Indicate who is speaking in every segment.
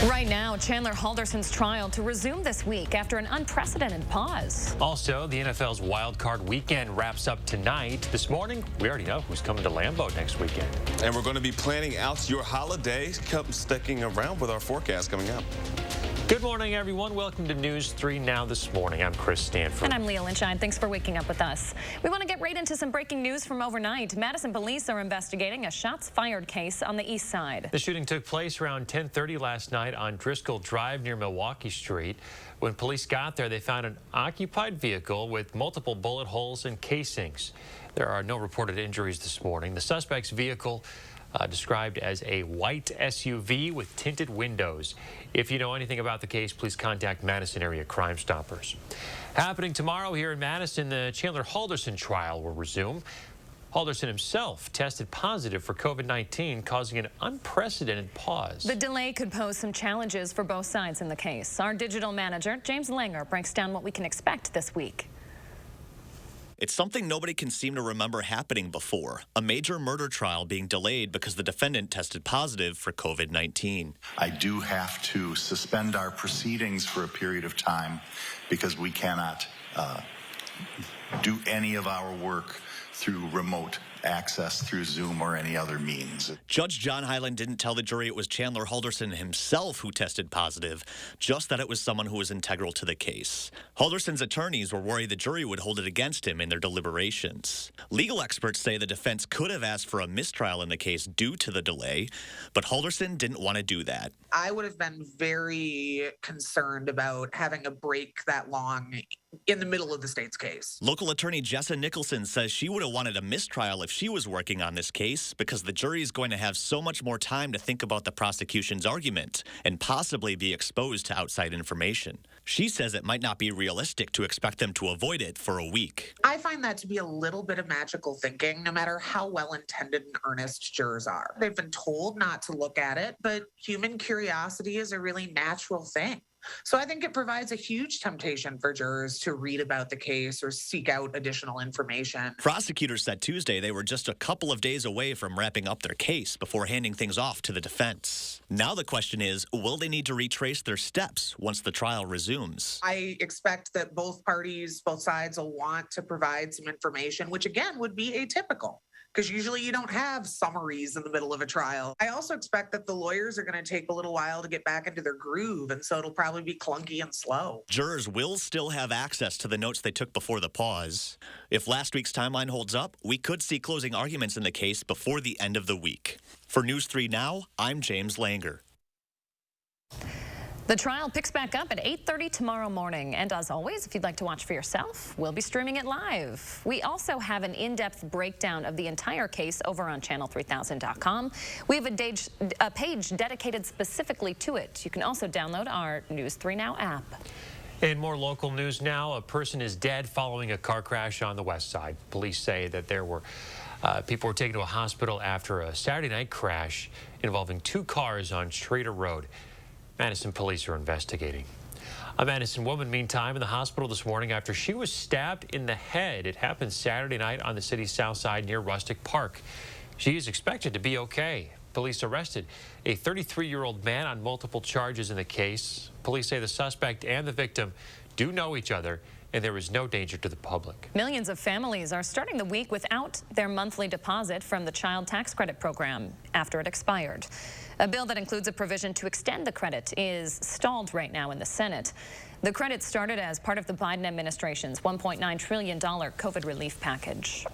Speaker 1: Right now, Chandler Halderson's trial to resume this week after an unprecedented pause.
Speaker 2: Also, the NFL's wild card weekend wraps up tonight. This morning, we already know who's coming to Lambeau next weekend.
Speaker 3: And we're going to be planning out your holiday. Come sticking around with our forecast coming up.
Speaker 2: Good morning, everyone. Welcome to News 3 Now this morning. I'm Chris Stanford.
Speaker 1: And I'm Leah Lynchine. Thanks for waking up with us. We want to get right into some breaking news from overnight. Madison police are investigating a shots fired case on the east side.
Speaker 2: The shooting took place around 10:30 last night on Driscoll Drive near Milwaukee Street. When police got there, they found an occupied vehicle with multiple bullet holes and casings. There are no reported injuries this morning. The suspect's vehicle described as a white SUV with tinted windows. If you know anything about the case, please contact Madison area Crime Stoppers. Happening tomorrow here in Madison, the Chandler Halderson trial will resume. Halderson himself tested positive for COVID-19, causing an unprecedented pause.
Speaker 1: The delay could pose some challenges for both sides in the case. Our digital manager, James Langer, breaks down what we can expect this week.
Speaker 4: It's something nobody can seem to remember happening before. A major murder trial being delayed because the defendant tested positive for COVID-19.
Speaker 5: I do have to suspend our proceedings for a period of time because we cannot do any of our work through remote access through Zoom or any other means.
Speaker 4: Judge John Hyland didn't tell the jury it was Chandler Halderson himself who tested positive, just that it was someone who was integral to the case. Halderson's attorneys were worried the jury would hold it against him in their deliberations. Legal experts say the defense could have asked for a mistrial in the case due to the delay, but Halderson didn't want to do that.
Speaker 6: I would have been very concerned about having a break that long in the middle of the state's case.
Speaker 4: Local attorney Jessa Nicholson says she would have wanted a mistrial if she was working on this case because the jury is going to have so much more time to think about the prosecution's argument and possibly be exposed to outside information. She says it might not be realistic to expect them to avoid it for a week.
Speaker 6: I find that to be a little bit of magical thinking, no matter how well-intended and earnest jurors are. They've been told not to look at it, but human curiosity is a really natural thing. So I think it provides a huge temptation for jurors to read about the case or seek out additional information.
Speaker 4: Prosecutors said Tuesday they were just a couple of days away from wrapping up their case before handing things off to the defense. Now the question is, will they need to retrace their steps once the trial resumes?
Speaker 6: I expect that both sides will want to provide some information, which again would be atypical, because usually you don't have summaries in the middle of a trial. I also expect that the lawyers are going to take a little while to get back into their groove, and so it'll probably be clunky and slow.
Speaker 4: Jurors will still have access to the notes they took before the pause. If last week's timeline holds up, we could see closing arguments in the case before the end of the week. For News 3 Now, I'm James Langer.
Speaker 1: The trial picks back up at 8:30 tomorrow morning. And as always, if you'd like to watch for yourself, we'll be streaming it live. We also have an in-depth breakdown of the entire case over on channel3000.com. We have a page dedicated specifically to it. You can also download our News 3 Now app.
Speaker 2: In more local news now, a person is dead following a car crash on the west side. Police say that there were people were taken to a hospital after a Saturday night crash involving two cars on Schrader Road. Madison police are investigating. A Madison woman, meantime, in the hospital this morning after she was stabbed in the head. It happened Saturday night on the city's south side near Rustic Park. She is expected to be okay. Police arrested a 33-year-old man on multiple charges in the case. Police say the suspect and the victim do know each other, and there is no danger to the public.
Speaker 1: Millions of families are starting the week without their monthly deposit from the Child Tax Credit Program after it expired. A bill that includes a provision to extend the credit is stalled right now in the Senate. The credit started as part of the Biden administration's $1.9 trillion COVID relief package.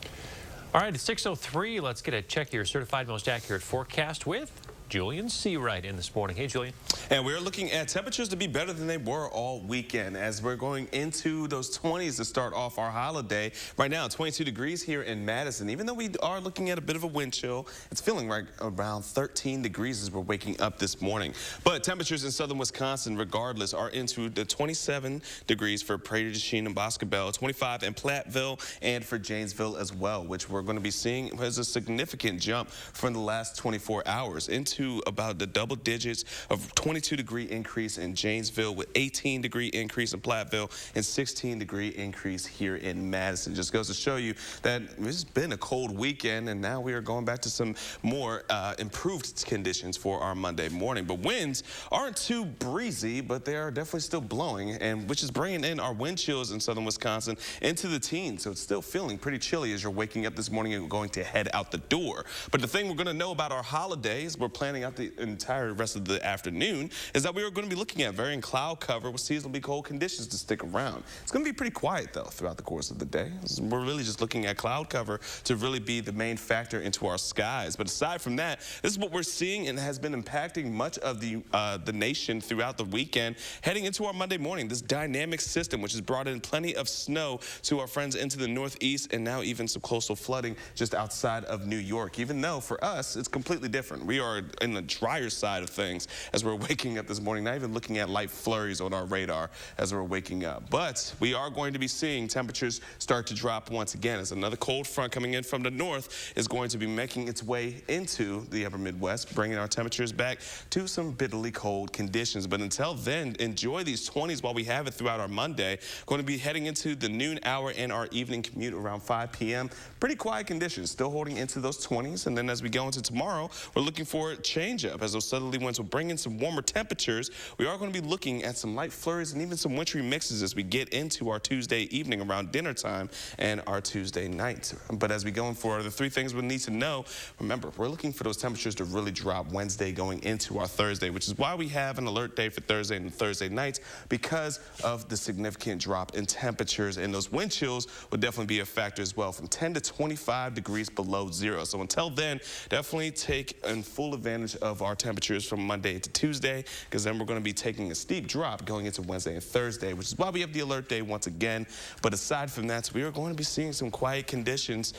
Speaker 2: All right, it's 6:03. Let's get a check of your certified most accurate forecast with Julian Seawright in this morning. Hey, Julian.
Speaker 3: And we're looking at temperatures to be better than they were all weekend as we're going into those 20s to start off our holiday. Right now, 22 degrees here in Madison. Even though we are looking at a bit of a wind chill, it's feeling right around 13 degrees as we're waking up this morning. But temperatures in southern Wisconsin, regardless, are into the 27 degrees for Prairie du Chien and Boscobel, 25 in Platteville and for Janesville as well, which we're going to be seeing as a significant jump from the last 24 hours into into about the double digits of 22-degree increase in Janesville, with 18-degree increase in Platteville and 16-degree increase here in Madison. Just goes to show you that it's been a cold weekend, and now we are going back to some more improved conditions for our Monday morning. But winds aren't too breezy, but they are definitely still blowing, and which is bringing in our wind chills in southern Wisconsin into the teens. So it's still feeling pretty chilly as you're waking up this morning and going to head out the door. But the thing we're going to know about our holidays, we're planning out the entire rest of the afternoon, is that we are going to be looking at varying cloud cover with seasonably cold conditions to stick around. It's going to be pretty quiet, though, throughout the course of the day. We're really just looking at cloud cover to really be the main factor into our skies. But aside from that, this is what we're seeing and has been impacting much of the nation throughout the weekend. Heading into our Monday morning, this dynamic system, which has brought in plenty of snow to our friends into the northeast, and now even some coastal flooding just outside of New York. Even though for us, it's completely different. We are in the drier side of things as we're waking up this morning, not even looking at light flurries on our radar as we're waking up. But we are going to be seeing temperatures start to drop once again as another cold front coming in from the north is going to be making its way into the upper Midwest, bringing our temperatures back to some bitterly cold conditions. But until then, enjoy these 20s while we have it throughout our Monday. Going to be heading into the noon hour and our evening commute around 5 p.m. Pretty quiet conditions, still holding into those 20s. And then as we go into tomorrow, we're looking for a change up as those southerly winds will bring in some warmer temperatures. We are going to be looking at some light flurries and even some wintry mixes as we get into our Tuesday evening around dinner time and our Tuesday night. But as we go in for the three things we need to know, remember, we're looking for those temperatures to really drop Wednesday going into our Thursday, which is why we have an alert day for Thursday and Thursday nights, because of the significant drop in temperatures, and those wind chills will definitely be a factor as well, from 10 to 25 degrees below zero. So until then, definitely take in full advantage of our temperatures from Monday to Tuesday, because then we're going to be taking a steep drop going into Wednesday and Thursday, which is why we have the alert day once again. But aside from that, we are going to be seeing some quiet conditions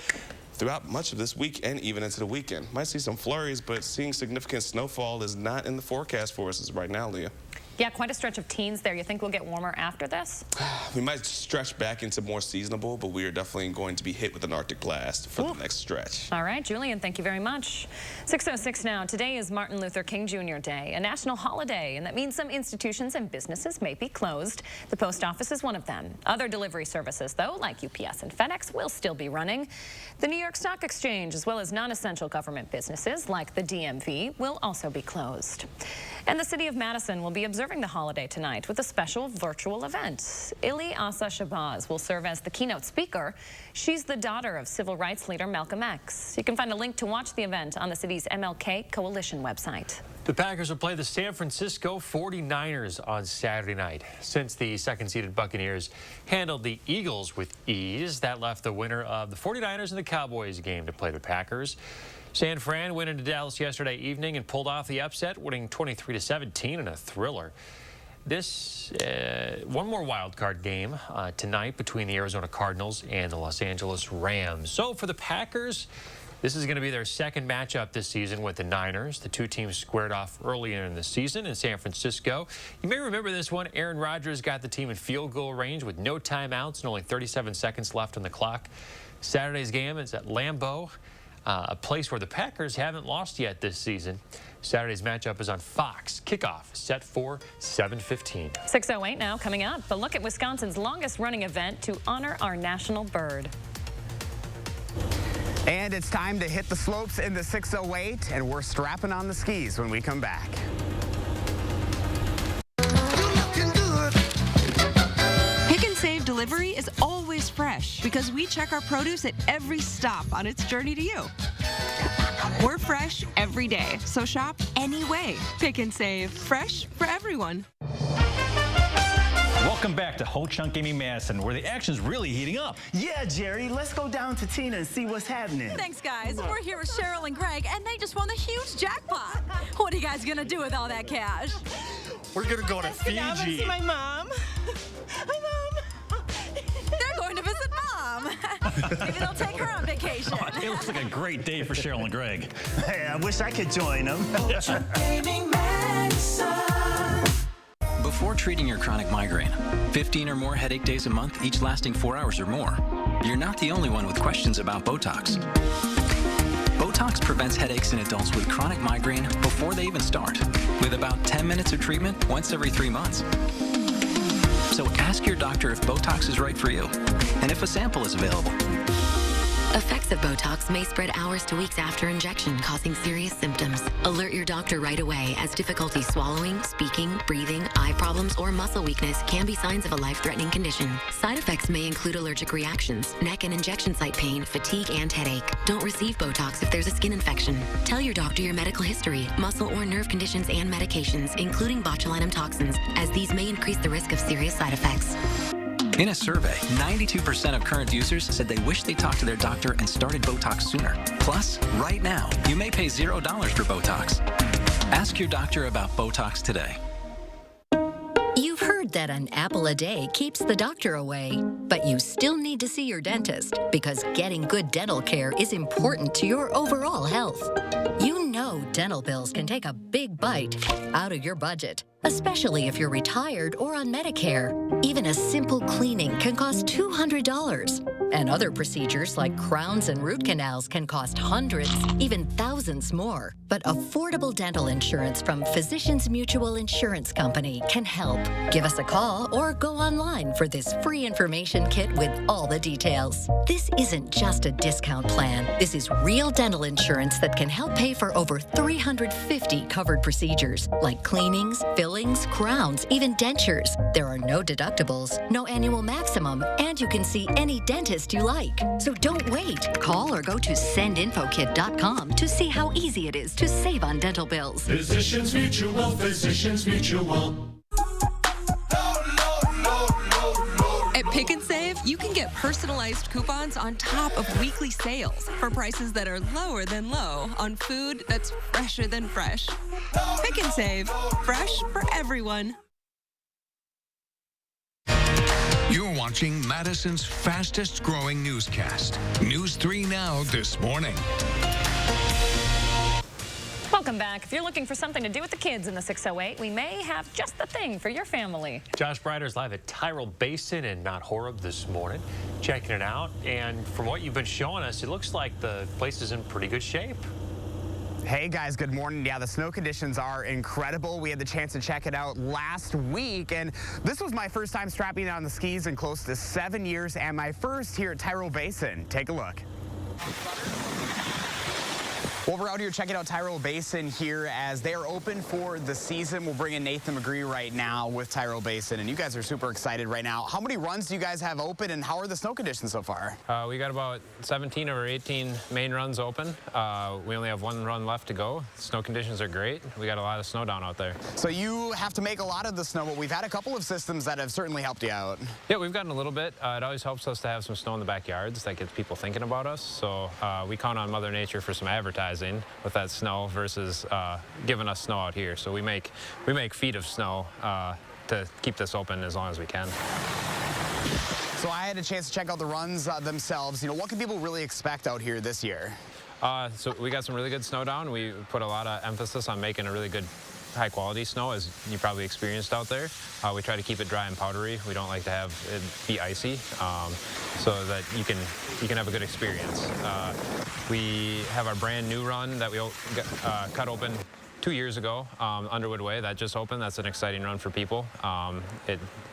Speaker 3: throughout much of this week and even into the weekend. Might see some flurries, but seeing significant snowfall is not in the forecast for us as right now, Leah.
Speaker 1: Yeah, quite a stretch of teens there. You think we'll get warmer after this?
Speaker 3: We might stretch back into more seasonable, but we are definitely going to be hit with an Arctic blast for the next stretch.
Speaker 1: All right, Julian, thank you very much. 6:06 now. Today is Martin Luther King Jr. Day, a national holiday, and that means some institutions and businesses may be closed. The post office is one of them. Other delivery services, though, like UPS and FedEx, will still be running. The New York Stock Exchange, as well as non-essential government businesses like the DMV, will also be closed. And the city of Madison will be observing the holiday tonight with a special virtual event. Ili Asa Shabazz will serve as the keynote speaker. She's the daughter of civil rights leader Malcolm X. You can find a link to watch the event on the city's MLK Coalition website.
Speaker 2: The Packers will play the San Francisco 49ers on Saturday night. Since the second-seeded Buccaneers handled the Eagles with ease, that left the winner of the 49ers and the Cowboys game to play the Packers. San Fran went into Dallas yesterday evening and pulled off the upset, winning 23-17 in a thriller. This one more wild card game tonight between the Arizona Cardinals and the Los Angeles Rams. So for the Packers, this is going to be their second matchup this season with the Niners. The two teams squared off earlier in the season in San Francisco. You may remember this one. Aaron Rodgers got the team in field goal range with no timeouts and only 37 seconds left on the clock. Saturday's game is at Lambeau, a place where the Packers haven't lost yet this season. Saturday's matchup is on Fox. Kickoff set for 7:15.
Speaker 1: 6:08 now, coming up. A look at Wisconsin's longest-running event to honor our national bird.
Speaker 7: And it's time to hit the slopes in the 608, and we're strapping on the skis when we come back.
Speaker 8: Pick and Save delivery is always fresh because we check our produce at every stop on its journey to you. We're fresh every day, so shop anyway. Pick and Save, fresh for everyone.
Speaker 9: Welcome back to Ho Chunk Gaming Madison, where the action's really heating up.
Speaker 10: Yeah, Jerry, let's go down to Tina and see what's happening.
Speaker 11: Thanks, guys. We're here with Cheryl and Greg, and they just won the huge jackpot. What are you guys gonna do with all that cash?
Speaker 9: We're gonna go to Fiji.
Speaker 11: Down and see my mom. Hi, Mom. They're going to visit Mom. Maybe they'll take her on vacation.
Speaker 9: Oh, it looks like a great day for Cheryl and Greg.
Speaker 10: Hey, I wish I could join them.
Speaker 12: Before treating your chronic migraine, 15 or more headache days a month, each lasting 4 hours or more, you're not the only one with questions about Botox. Botox prevents headaches in adults with chronic migraine before they even start, with about 10 minutes of treatment once every 3 months. So ask your doctor if Botox is right for you and if a sample is available.
Speaker 13: Effects of Botox may spread hours to weeks after injection, causing serious symptoms. Alert your doctor right away, as difficulty swallowing, speaking, breathing, eye problems, or muscle weakness can be signs of a life-threatening condition. Side effects may include allergic reactions, neck and injection site pain, fatigue, and headache. Don't receive Botox if there's a skin infection. Tell your doctor your medical history, muscle or nerve conditions, and medications, including botulinum toxins, as these may increase the risk of serious side effects.
Speaker 12: In a survey, 92% of current users said they wish they talked to their doctor and started Botox sooner. Plus, right now, you may pay $0 for Botox. Ask your doctor about Botox today.
Speaker 14: You've heard that an apple a day keeps the doctor away, but you still need to see your dentist because getting good dental care is important to your overall health. You know dental bills can take a big bite out of your budget, especially if you're retired or on Medicare. Even a simple cleaning can cost $200. And other procedures like crowns and root canals can cost hundreds, even thousands more. But affordable dental insurance from Physicians Mutual Insurance Company can help. Give us a call or go online for this free information kit with all the details. This isn't just a discount plan. This is real dental insurance that can help pay for over 350 covered procedures like cleanings, fillings, crowns, even dentures. There are no deductibles, no annual maximum, and you can see any dentist you like. So don't wait. Call or go to sendinfokit.com to see how easy it is to save on dental bills.
Speaker 15: Physicians Mutual, Physicians Mutual.
Speaker 8: At Pick and Save, you can get personalized coupons on top of weekly sales for prices that are lower than low on food that's fresher than fresh. Pick and Save, fresh for everyone.
Speaker 15: You're watching Madison's fastest growing newscast. News 3 Now this morning.
Speaker 1: Welcome back. If you're looking for something to do with the kids in the 608, we may have just the thing for your family.
Speaker 2: Josh Breider's live at Tyrol Basin in Mount Horeb this morning, checking it out. And from what you've been showing us, it looks like the place is in pretty good shape.
Speaker 7: Hey guys, good morning. Yeah, the snow conditions are incredible. We had the chance to check it out last week, and this was my first time strapping on the skis in close to 7 years, and my first here at Tyrol Basin. Take a look. Well, we're out here checking out Tyrol Basin here as they are open for the season. We'll bring in Nathan McGree right now with Tyrol Basin, and you guys are super excited right now. How many runs do you guys have open, and how are the snow conditions so far?
Speaker 16: We got about 17 of our 18 main runs open. We only have one run left to go. Snow conditions are great. We got a lot of snow down out there.
Speaker 7: So you have to make a lot of the snow, but we've had a couple of systems that have certainly helped you out.
Speaker 16: Yeah, we've gotten a little bit. It always helps us to have some snow in the backyards. That gets people thinking about us. So we count on Mother Nature for some advertising with that snow versus giving us snow out here. So we make feet of snow to keep this open as long as we can.
Speaker 7: So I had a chance to check out the runs themselves. You know, what can people really expect out here this year?
Speaker 16: So we got some really good snow down. We put a lot of emphasis on making a really good high quality snow, as you probably experienced out there. We try to keep it dry and powdery. We don't like to have it be icy, so that you can have a good experience. We have our brand new run that we cut open 2 years ago, Underwood Way. That just opened. That's an exciting run for people.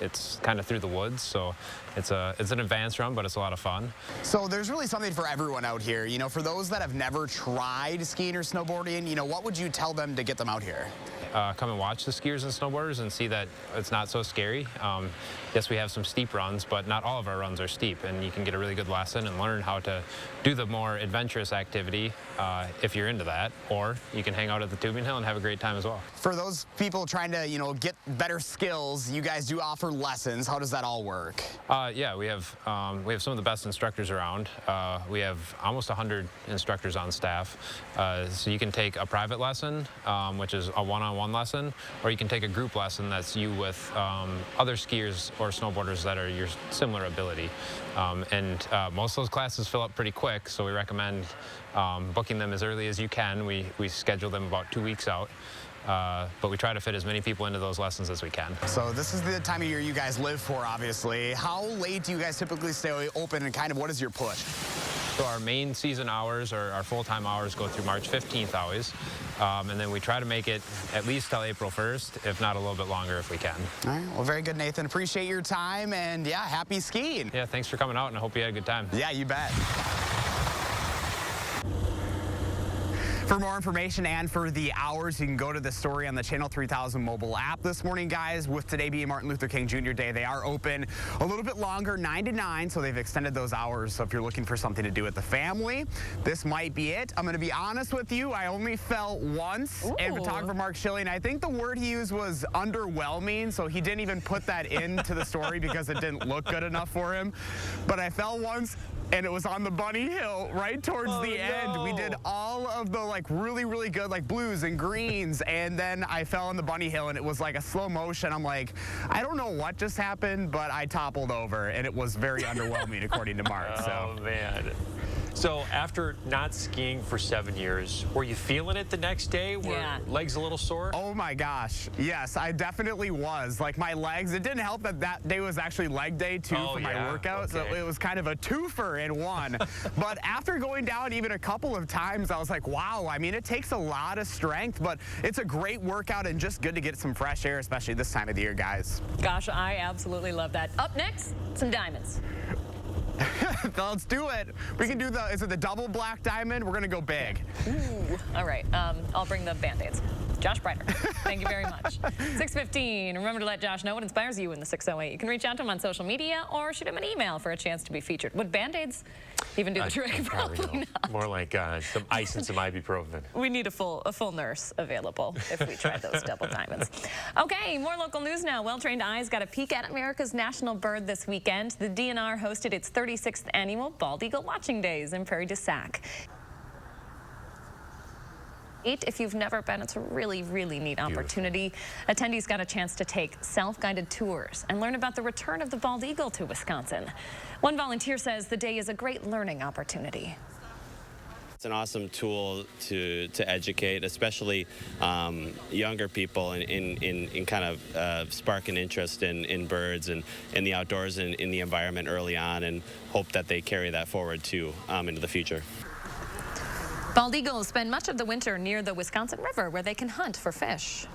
Speaker 16: It's kind of through the woods, so it's an advanced run, but it's a lot of fun.
Speaker 7: So there's really something for everyone out here. You know, for those that have never tried skiing or snowboarding, you know, what would you tell them to get them out here?
Speaker 16: Come and watch the skiers and snowboarders and see that it's not so scary. Yes, we have some steep runs, but not all of our runs are steep, and you can get a really good lesson and learn how to do the more adventurous activity if you're into that, or you can hang out at the tubing hill and have a great time as well.
Speaker 7: For those people trying to, you know, get better skills, you guys do offer lessons. How does that all work?
Speaker 16: Yeah, we have some of the best instructors around. We have almost 100 instructors on staff. So you can take a private lesson, which is a one-on-one lesson, or you can take a group lesson that's you with other skiers or snowboarders that are your similar ability. Most of those classes fill up pretty quick, so we recommend booking them as early as you can. We schedule them about 2 weeks out. But we try to fit as many people into those lessons as we can.
Speaker 7: So this is the time of year you guys live for, obviously. How late do you guys typically stay open, and kind of what is your push?
Speaker 16: So our main season hours, or our full-time hours, go through March 15th always. And then we try to make it at least till April 1st, if not a little bit longer if we can.
Speaker 7: All right. Well, very good, Nathan. Appreciate your time, and yeah, happy skiing.
Speaker 16: Yeah, thanks for coming out, and I hope you had a good time.
Speaker 7: Yeah, you bet. For more information and for the hours, you can go to the story on the Channel 3000 mobile app this morning, guys. With today being Martin Luther King Jr. Day, they are open a little bit longer, 9 to 9, so they've extended those hours. So if you're looking for something to do with the family, this might be it. I'm going to be honest with you. I only fell once, and photographer Mark Schilling, I think the word he used was underwhelming, so he didn't even put that into the story because it didn't look good enough for him. But I fell once, and it was on the bunny hill right towards the end. We did all of the really good blues and greens, and then I fell on the bunny hill, and it was like a slow motion. I'm like, I don't know what just happened, but I toppled over, and it was very underwhelming according to Mark.
Speaker 2: Oh man. So after not skiing for 7 years, were you feeling it the next day? Were legs a little sore?
Speaker 7: Oh my gosh, yes, I definitely was. Like my legs, it didn't help that that day was actually leg day too for my workout, so it was kind of a twofer in one. But after going down even a couple of times, I was like, wow, I mean, it takes a lot of strength, but it's a great workout and just good to get some fresh air, especially this time of the year, guys.
Speaker 1: Gosh, I absolutely love that. Up next, some diamonds.
Speaker 7: Let's do it. We can do is it the double black diamond? We're going to go big.
Speaker 1: Ooh. All right. I'll bring the Band-Aids. Josh Breiter, thank you very much. 6:15. Remember to let Josh know what inspires you in the 608. You can reach out to him on social media or shoot him an email for a chance to be featured. Would Band-Aids even do the trick? Probably not.
Speaker 2: More like some ice and some ibuprofen.
Speaker 1: We need a full nurse available if we try those double diamonds. Okay, more local news now. Well-trained eyes got a peek at America's national bird this weekend. The DNR hosted its 36th annual Bald Eagle Watching Days in Prairie du Sac. If you've never been, it's a really neat opportunity. Attendees got a chance to take self-guided tours and learn about the return of the bald eagle to Wisconsin. One volunteer says the day is a great learning opportunity.
Speaker 17: It's an awesome tool to educate, especially younger people, in kind of spark an interest in birds and in the outdoors and in the environment early on, and hope that they carry that forward too into the future.
Speaker 1: Bald eagles spend much of the winter near the Wisconsin River where they can hunt for fish.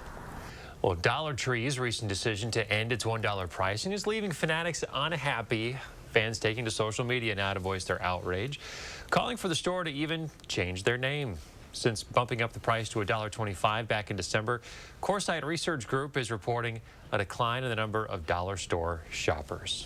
Speaker 2: Well, Dollar Tree's recent decision to end its $1 pricing is leaving fanatics unhappy. Fans taking to social media now to voice their outrage, calling for the store to even change their name. Since bumping up the price to $1.25 back in December, Coresight Research Group is reporting a decline in the number of dollar store shoppers.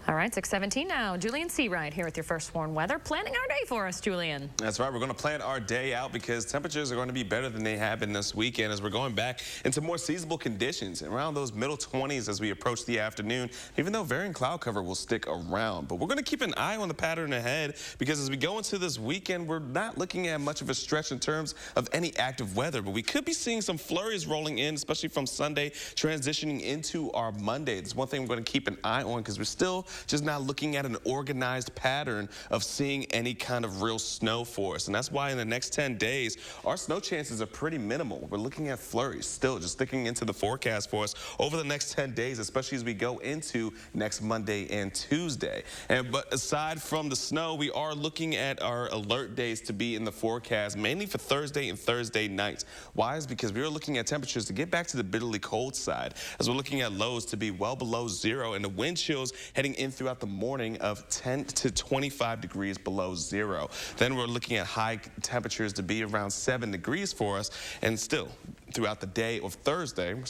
Speaker 1: All right, 6:17 now. Julian Seawright here with your first warn weather. Planning our day for us, Julian.
Speaker 3: That's right. We're going to plan our day out because temperatures are going to be better than they have been this weekend as we're going back into more seasonable conditions around those middle 20s as we approach the afternoon, even though varying cloud cover will stick around. But we're going to keep an eye on the pattern ahead because as we go into this weekend, we're not looking at much of a stretch in terms of any active weather, but we could be seeing some flurries rolling in, especially from Sunday transitioning into our Monday. It's one thing we're going to keep an eye on because we're still just not looking at an organized pattern of seeing any kind of real snow for us. And that's why in the next 10 days, our snow chances are pretty minimal. We're looking at flurries still just sticking into the forecast for us over the next 10 days, especially as we go into next Monday and Tuesday. But aside from the snow, we are looking at our alert days to be in the forecast, mainly for Thursday and Thursday nights. Why? Is because we are looking at temperatures to get back to the bitterly cold side, as we're looking at lows to be well below zero and the wind chills heading in throughout the morning of 10 to 25 degrees below zero. Then we're looking at high temperatures to be around 7 degrees for us, and still throughout the day of Thursday, we're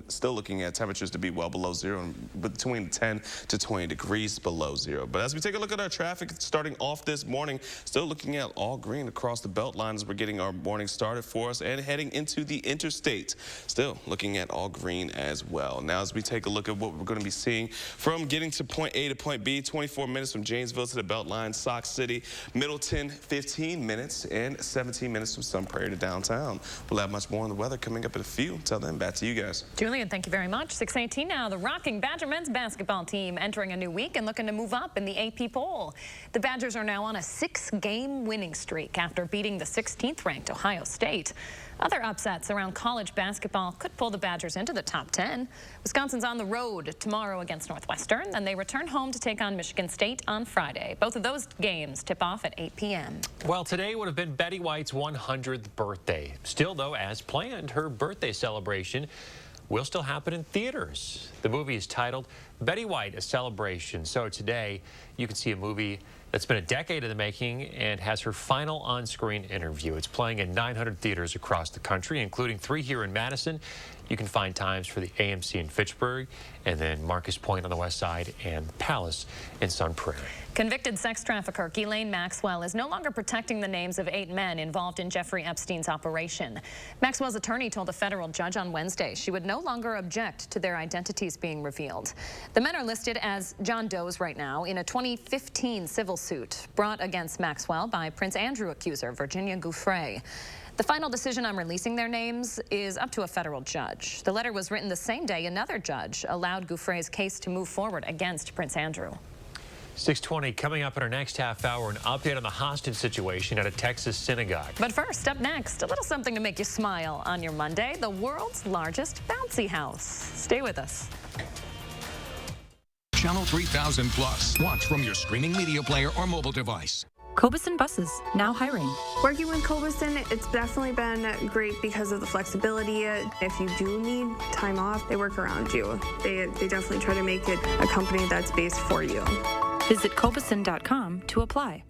Speaker 3: still looking at temperatures to be well below zero and between 10 to 20 degrees below zero. But as we take a look at our traffic starting off this morning, still looking at all green across the belt line as we're getting our morning started for us and heading into the interstate. Still looking at all green as well. Now as we take a look at what we're going to be seeing from getting to point A to point B, 24 minutes from Janesville to the Beltline, Sauk City, Middleton, 15 minutes, and 17 minutes from Sun Prairie to downtown. We'll have much more on the weather coming up in a few. Until then, back to you guys.
Speaker 1: Julian, thank you very much. 6:18 now. The rocking Badger men's basketball team entering a new week and looking to move up in the AP poll. The Badgers are now on a 6-game winning streak after beating the 16th ranked Ohio State. Other upsets around college basketball could pull the Badgers into the top 10. Wisconsin's on the road tomorrow against Northwestern, then they return home to take on Michigan State on Friday. Both of those games tip off at 8 p.m.
Speaker 2: Well, today would have been Betty White's 100th birthday. Still, though, as planned, her birthday celebration will still happen in theaters. The movie is titled Betty White, A Celebration. So today, you can see a movie that's been a decade in the making and has her final on-screen interview. It's playing in 900 theaters across the country, including 3 here in Madison. You can find times for the AMC in Fitchburg, and then Marcus Point on the west side, and Palace in Sun Prairie.
Speaker 1: Convicted sex trafficker Ghislaine Maxwell is no longer protecting the names of 8 men involved in Jeffrey Epstein's operation. Maxwell's attorney told a federal judge on Wednesday she would no longer object to their identities being revealed. The men are listed as John Does right now in a 2015 civil suit brought against Maxwell by Prince Andrew accuser Virginia Giuffre. The final decision on releasing their names is up to a federal judge. The letter was written the same day another judge allowed Giuffre's case to move forward against Prince Andrew.
Speaker 2: 6:20 coming up in our next half hour, an update on the hostage situation at a Texas synagogue.
Speaker 1: But first, up next, a little something to make you smile on your Monday, the world's largest bouncy house. Stay with us.
Speaker 15: Channel 3000 Plus. Watch from your streaming media player or mobile device.
Speaker 18: Cobison Buses, now hiring.
Speaker 19: Working with Cobison, it's definitely been great because of the flexibility. If you do need time off, they work around you. They definitely try to make it a company that's based for you.
Speaker 18: Visit Cobison.com to apply.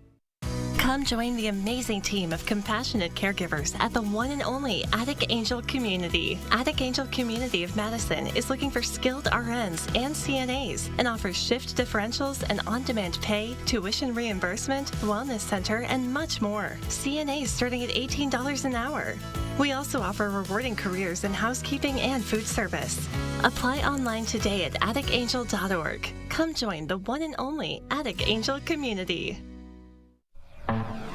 Speaker 20: Come join the amazing team of compassionate caregivers at the one and only Attic Angel Community. Attic Angel Community of Madison is looking for skilled RNs and CNAs and offers shift differentials and on-demand pay, tuition reimbursement, wellness center, and much more. CNAs starting at $18 an hour. We also offer rewarding careers in housekeeping and food service. Apply online today at atticangel.org. Come join the one and only Attic Angel Community.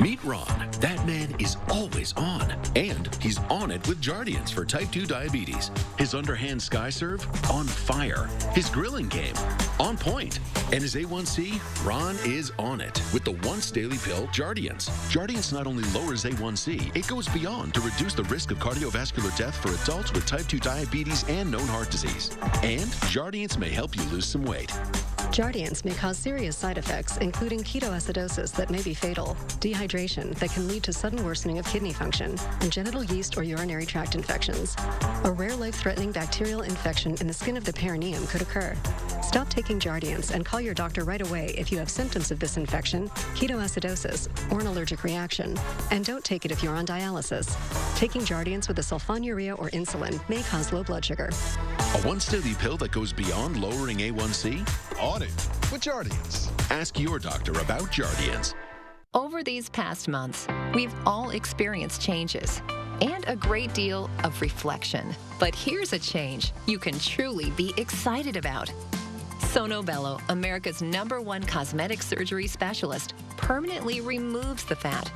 Speaker 21: Meet Ron. That man is always on. And he's on it with Jardiance for type 2 diabetes. His underhand sky serve, on fire. His grilling game, on point. And his A1C, Ron is on it with the once daily pill, Jardiance. Jardiance not only lowers A1C, it goes beyond to reduce the risk of cardiovascular death for adults with type 2 diabetes and known heart disease. And Jardiance may help you lose some weight.
Speaker 22: Jardiance may cause serious side effects, including ketoacidosis that may be fatal, dehydration that can lead to sudden worsening of kidney function, and genital yeast or urinary tract infections. A rare life-threatening bacterial infection in the skin of the perineum could occur. Stop taking Jardiance and call your doctor right away if you have symptoms of this infection, ketoacidosis, or an allergic reaction. And don't take it if you're on dialysis. Taking Jardiance with a sulfonylurea or insulin may cause low blood sugar.
Speaker 21: A once daily pill that goes beyond lowering A1C? On it with Jardiance. Ask your doctor about Jardiance.
Speaker 14: Over these past months, we've all experienced changes and a great deal of reflection. But here's a change you can truly be excited about. Sonobello, America's #1 cosmetic surgery specialist, permanently removes the fat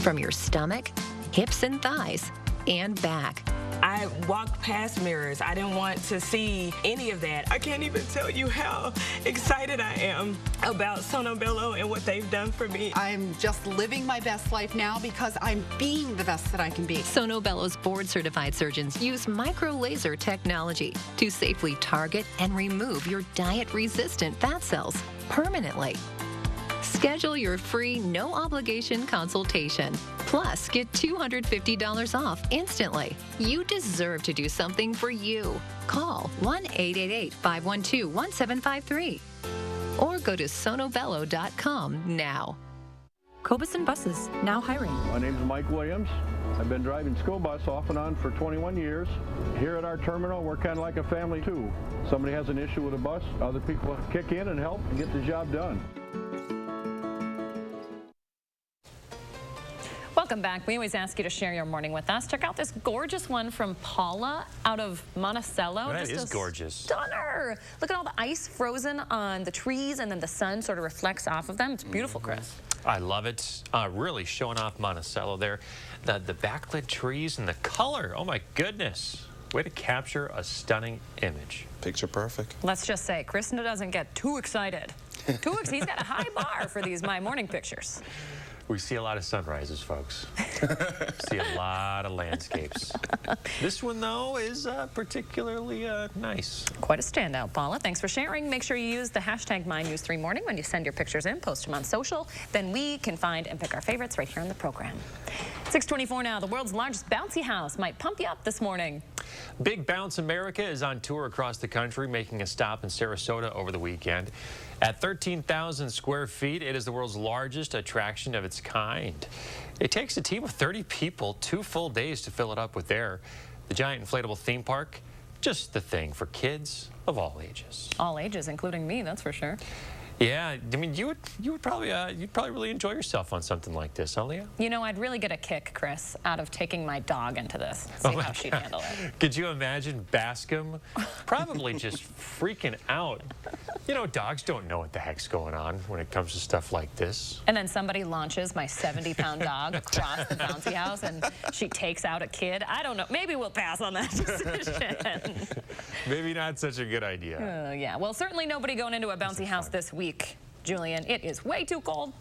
Speaker 14: from your stomach, hips and thighs, and back.
Speaker 23: I walked past mirrors. I didn't want to see any of that. I can't even tell you how excited I am about Sonobello and what they've done for me.
Speaker 24: I'm just living my best life now because I'm being the best that I can be.
Speaker 14: Sonobello's board-certified surgeons use micro-laser technology to safely target and remove your diet-resistant fat cells permanently. Schedule your free, no-obligation consultation. Plus, get $250 off instantly. You deserve to do something for you. Call 1-888-512-1753 or go to sonobello.com now.
Speaker 18: Cobison Buses, now hiring.
Speaker 25: My name is Mike Williams. I've been driving school bus off and on for 21 years. Here at our terminal, we're kind of like a family too. Somebody has an issue with a bus, other people kick in and help and get the job done.
Speaker 1: Welcome back. We always ask you to share your morning with us. Check out this gorgeous one from Paula out of Monticello.
Speaker 2: That is gorgeous.
Speaker 1: Stunner. Look at all the ice frozen on the trees, and then the sun sort of reflects off of them. It's beautiful, Chris.
Speaker 2: I love it. Really showing off Monticello there. The backlit trees and the color. Oh my goodness. Way to capture a stunning image.
Speaker 3: Picture perfect.
Speaker 1: Let's just say Chris doesn't get too excited. He's got a high bar for these My Morning pictures.
Speaker 2: We see a lot of sunrises, folks. See a lot of landscapes. This one, though, is particularly nice.
Speaker 1: Quite a standout, Paula. Thanks for sharing. Make sure you use the hashtag MyNews3Morning when you send your pictures in. Post them on social. Then we can find and pick our favorites right here in the program. 6:24 now. The world's largest bouncy house might pump you up this morning.
Speaker 2: Big Bounce America is on tour across the country, making a stop in Sarasota over the weekend. At 13,000 square feet, it is the world's largest attraction of its kind. It takes a team of 30 people 2 full days to fill it up with air. The giant inflatable theme park, just the thing for kids of all ages.
Speaker 1: All ages, including me, that's for sure.
Speaker 2: Yeah, I mean, you'd probably really enjoy yourself on something like this, huh, Leah?
Speaker 1: You know, I'd really get a kick, Chris, out of taking my dog into this. See how she'd handle it.
Speaker 2: Could you imagine Bascom probably just freaking out? You know, dogs don't know what the heck's going on when it comes to stuff like this.
Speaker 1: And then somebody launches my 70-pound dog across the bouncy house and she takes out a kid. I don't know. Maybe we'll pass on that decision.
Speaker 2: Maybe not such a good idea.
Speaker 1: Yeah, well, certainly nobody going into a bouncy house this week. Julian, it is way too cold.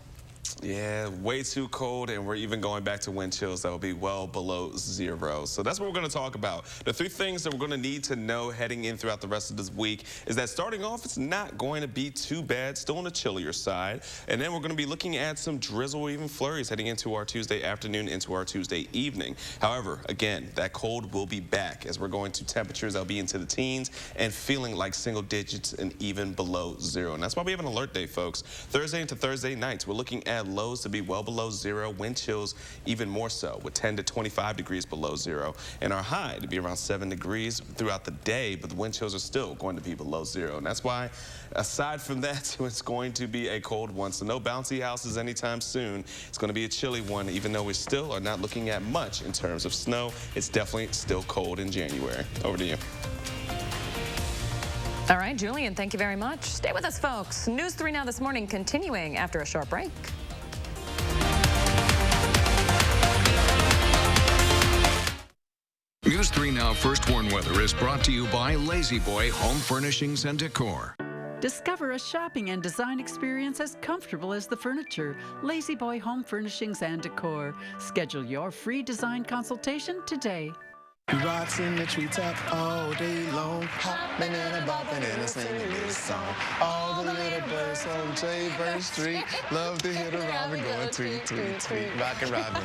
Speaker 3: Yeah, way too cold, and we're even going back to wind chills that will be well below 0. So that's what we're going to talk about. The 3 things that we're going to need to know heading in throughout the rest of this week is that starting off, it's not going to be too bad, still on the chillier side. And then we're going to be looking at some drizzle or even flurries heading into our Tuesday afternoon, into our Tuesday evening. However, again, that cold will be back as we're going to temperatures that'll be into the teens and feeling like single digits and even below 0. And that's why we have an alert day, folks. Thursday into Thursday nights, we're looking at lows to be well below 0, wind chills even more so with 10 to 25 degrees below 0, and our high to be around 7 degrees throughout the day, but the wind chills are still going to be below 0. And that's why, aside from that, it's going to be a cold one. So no bouncy houses anytime soon. It's going to be a chilly one, even though we still are not looking at much in terms of snow. It's definitely still cold in January. Over to you.
Speaker 1: All right, Julian, thank you very much. Stay with us, folks. News 3 Now this morning continuing after a short break.
Speaker 15: News 3 Now First Warn Weather is brought to you by Lazy Boy Home Furnishings and Decor.
Speaker 4: Discover a shopping and design experience as comfortable as the furniture. Lazy Boy Home Furnishings and Decor. Schedule your free design consultation today.
Speaker 5: He rocks in the treetop all day long, hopping and bopping and singing this song. All the little birds on Jaybird Street love to hear the robin going tweet, tweet, tweet, rockin' robin.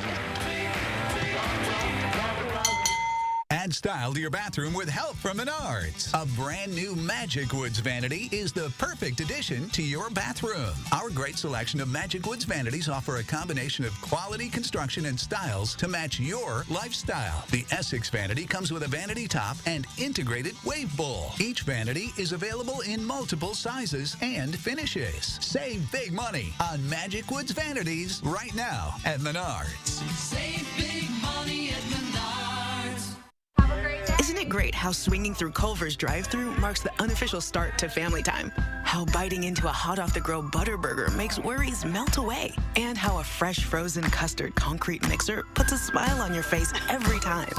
Speaker 6: Add style to your bathroom with help from Menards. A brand new Magic Woods vanity is the perfect addition to your bathroom. Our great selection of Magic Woods vanities offer a combination of quality construction and styles to match your lifestyle. The Essex vanity comes with a vanity top and integrated wave bowl. Each vanity is available in multiple sizes and finishes. Save big money on Magic Woods vanities right now at Menards.
Speaker 9: Save big money at Menards.
Speaker 11: Isn't it great how swinging through Culver's drive-thru marks the unofficial start to family time? How biting into a hot-off-the-grill butter burger makes worries melt away? And how a fresh frozen custard concrete mixer puts a smile on your face every time?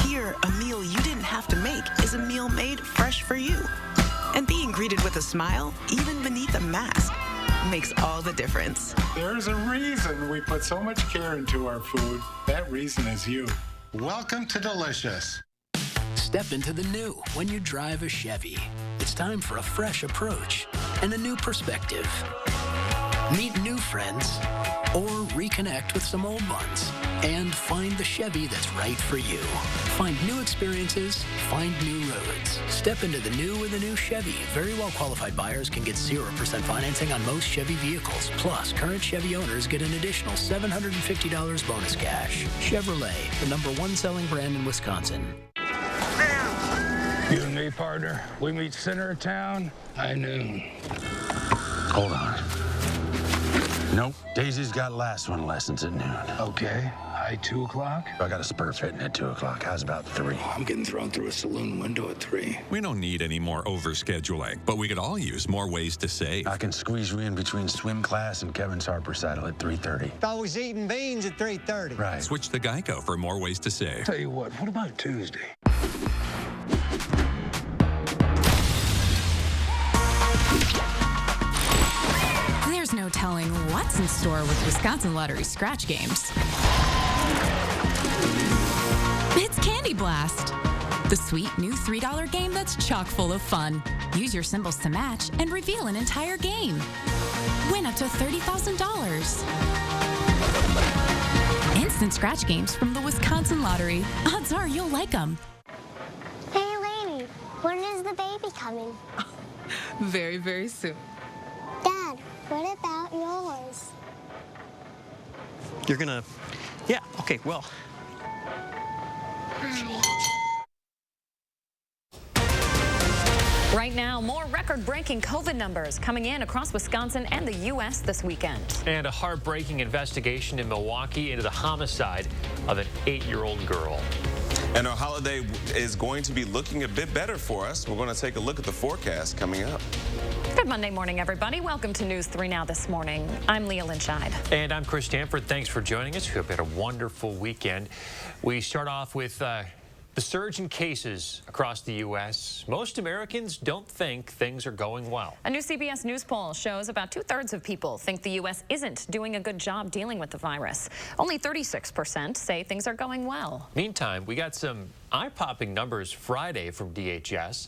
Speaker 11: Here, a meal you didn't have to make is a meal made fresh for you. And being greeted with a smile, even beneath a mask, makes all the difference.
Speaker 26: There's a reason we put so much care into our food. That reason is you.
Speaker 27: Welcome to Delicious.
Speaker 28: Step into the new when you drive a Chevy. It's time for a fresh approach and a new perspective. Meet new friends or reconnect with some old ones and find the Chevy that's right for you. Find new experiences, find new roads. Step into the new with a new Chevy. Very well qualified buyers can get 0% financing on most Chevy vehicles. Plus, current Chevy owners get an additional $750 bonus cash. Chevrolet, the #1 selling brand in Wisconsin.
Speaker 26: You and me, partner, we meet center of town, high noon.
Speaker 29: Hold on. Nope, Daisy's got last one lessons at noon.
Speaker 26: Okay, high 2 o'clock?
Speaker 29: I got a spur fitting at 2 o'clock. How's about 3?
Speaker 26: I'm getting thrown through a saloon window at 3.
Speaker 30: We don't need any more overscheduling, but we could all use more ways to save.
Speaker 29: I can squeeze you in between swim class and Kevin's Harper recital at 3:30.
Speaker 31: I was eating beans at 3:30.
Speaker 29: Right.
Speaker 30: Switch to Geico for more ways to save.
Speaker 26: Tell you what about Tuesday?
Speaker 32: There's no
Speaker 7: no telling what's in store with Wisconsin Lottery scratch games. It's Candy Blast, the sweet new $3 game that's chock full of fun. Use your symbols to match and reveal an entire game. Win up to $30,000. Instant scratch games from the Wisconsin Lottery. Odds are you'll like them.
Speaker 8: Hey, Lady, when is the baby coming?
Speaker 7: Very, very soon.
Speaker 8: Dad, what about yours?
Speaker 10: You're gonna... Yeah, okay, well...
Speaker 1: Right now, more record-breaking COVID numbers coming in across Wisconsin and the U.S. this weekend.
Speaker 2: And a heartbreaking investigation in Milwaukee into the homicide of an 8-year-old girl.
Speaker 3: And our holiday is going to be looking a bit better for us. We're going to take a look at the forecast coming up.
Speaker 1: Good Monday morning, everybody. Welcome to News 3 Now this morning. I'm Leah Lynchide.
Speaker 2: And I'm Chris Stanford. Thanks for joining us. We hope you had a wonderful weekend. We start off with the surge in cases across the U.S. Most Americans don't think things are going well.
Speaker 1: A new CBS News poll shows about 2/3 of people think the U.S. isn't doing a good job dealing with the virus. Only 36% say things are going well.
Speaker 2: Meantime, we got some eye-popping numbers Friday from DHS.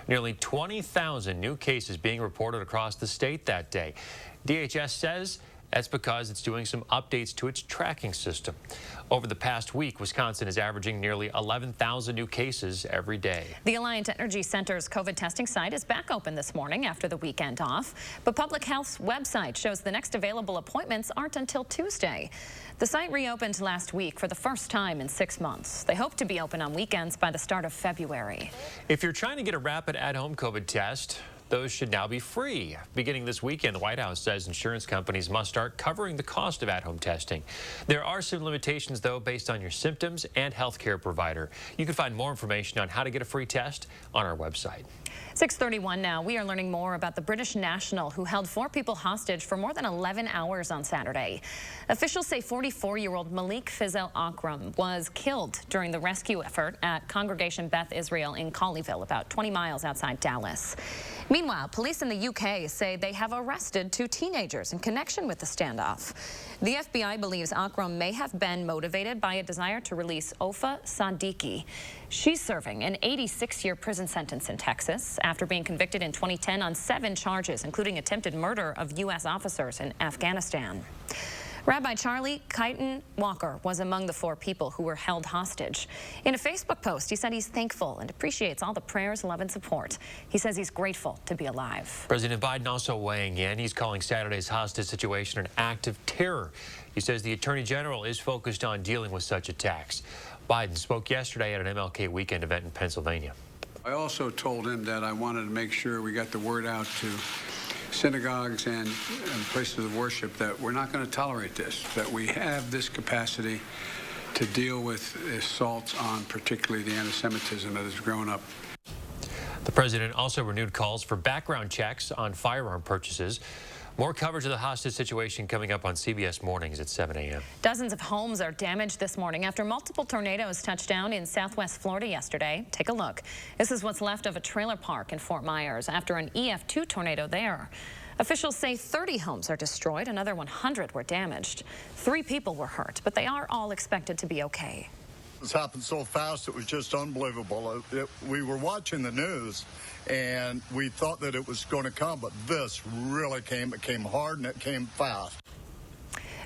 Speaker 2: Nearly 20,000 new cases being reported across the state that day. DHS says that's because it's doing some updates to its tracking system. Over the past week, Wisconsin is averaging nearly 11,000 new cases every day.
Speaker 1: The Alliant Energy Center's COVID testing site is back open this morning after the weekend off, but Public Health's website shows the next available appointments aren't until Tuesday. The site reopened last week for the first time in 6 months. They hope to be open on weekends by the start of February.
Speaker 2: If you're trying to get a rapid at-home COVID test, those should now be free. Beginning this weekend, the White House says insurance companies must start covering the cost of at-home testing. There are some limitations, though, based on your symptoms and healthcare provider. You can find more information on how to get a free test on our website.
Speaker 1: 6:31 now. We are learning more about the British national who held 4 people hostage for more than 11 hours on Saturday. Officials say 44-year-old Malik Fizel Akram was killed during the rescue effort at Congregation Beth Israel in Colleyville, about 20 miles outside Dallas. Meanwhile, police in the UK say they have arrested 2 teenagers in connection with the standoff. The FBI believes Akram may have been motivated by a desire to release Ofa Sadiqi. She's serving an 86-year prison sentence in Texas after being convicted in 2010 on 7 charges, including attempted murder of U.S. officers in Afghanistan. Rabbi Charlie Keighton Walker was among the 4 people who were held hostage. In a Facebook post, he said he's thankful and appreciates all the prayers, love, and support. He says he's grateful to be alive.
Speaker 2: President Biden also weighing in. He's calling Saturday's hostage situation an act of terror. He says the Attorney General is focused on dealing with such attacks. Biden spoke yesterday at an MLK weekend event in Pennsylvania.
Speaker 12: I also told him that I wanted to make sure we got the word out to synagogues and places of worship that we're not going to tolerate this, that we have this capacity to deal with assaults on particularly the antisemitism that has grown up.
Speaker 2: The president also renewed calls for background checks on firearm purchases. More coverage of the hostage situation coming up on CBS Mornings at 7 a.m.
Speaker 1: Dozens of homes are damaged this morning after multiple tornadoes touched down in southwest Florida yesterday. Take a look. This is what's left of a trailer park in Fort Myers after an EF2 tornado there. Officials say 30 homes are destroyed. Another 100 were damaged. 3 people were hurt, but they are all expected to be okay.
Speaker 13: It's happened so fast, it was just unbelievable. We were watching the news, and we thought that it was going to come, but this really came. It came hard, and it came fast.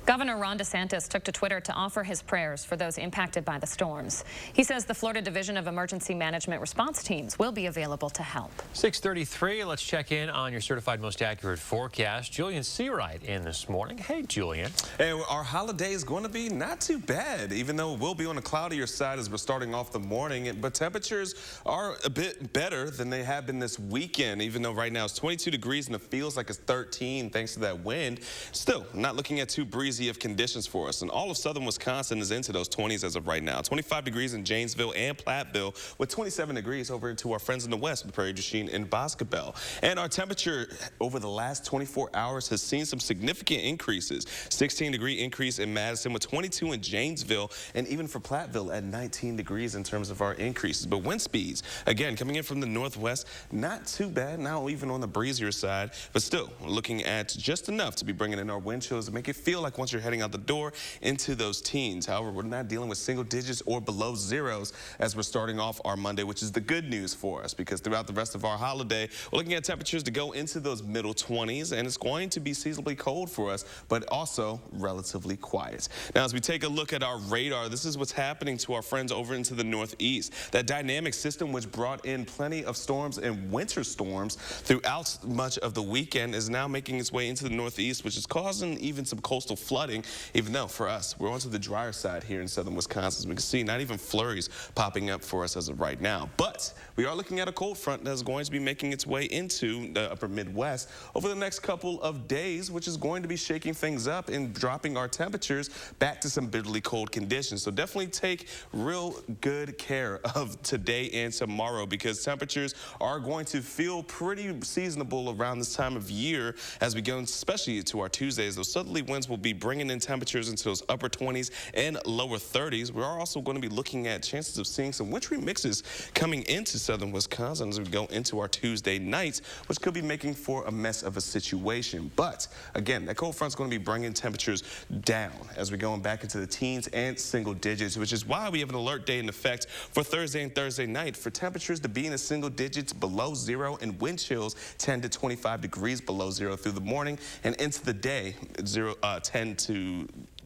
Speaker 1: Governor Ron DeSantis took to Twitter to offer his prayers for those impacted by the storms. He says the Florida Division of Emergency Management response teams will be available to help.
Speaker 2: 6:33, let's check in on your certified most accurate forecast. Julian Seawright in this morning. Hey, Julian.
Speaker 3: Hey, our holiday is going to be not too bad, even though it will be on the cloudier side as we're starting off the morning. But temperatures are a bit better than they have been this weekend, even though right now it's 22 degrees and it feels like it's 13 thanks to that wind. Still, not looking at too breezy breezy of conditions for us. And all of southern Wisconsin is into those 20s as of right now. 25 degrees in Janesville and Platteville, with 27 degrees over to our friends in the west with Prairie du Chien and Boscobel. And our temperature over the last 24 hours has seen some significant increases. 16-degree increase in Madison with 22 in Janesville, and even for Platteville at 19 degrees in terms of our increases. But wind speeds, again, coming in from the northwest, not too bad, not even on the breezier side, but still looking at just enough to be bringing in our wind chills to make it feel like once you're heading out the door into those teens. However, we're not dealing with single digits or below zeros as we're starting off our Monday, which is the good news for us, because throughout the rest of our holiday, we're looking at temperatures to go into those middle 20s, and it's going to be seasonably cold for us, but also relatively quiet. Now, as we take a look at our radar, this is what's happening to our friends over into the northeast. That dynamic system, which brought in plenty of storms and winter storms throughout much of the weekend, is now making its way into the northeast, which is causing even some coastal flooding, even though for us, we're onto the drier side here in southern Wisconsin. As we can see, not even flurries popping up for us as of right now. But we are looking at a cold front that's going to be making its way into the upper Midwest over the next couple of days, which is going to be shaking things up and dropping our temperatures back to some bitterly cold conditions. So definitely take real good care of today and tomorrow, because temperatures are going to feel pretty seasonable around this time of year as we go, especially to our Tuesdays. Those southerly winds will be bringing in temperatures into those upper 20s and lower 30s. We are also going to be looking at chances of seeing some wintry mixes coming into southern Wisconsin as we go into our Tuesday nights, which could be making for a mess of a situation. But again, that cold front's going to be bringing temperatures down as we're going back into the teens and single digits, which is why we have an alert day in effect for Thursday and Thursday night for temperatures to be in the single digits below zero and wind chills 10 to 25 degrees below zero through the morning and into the day,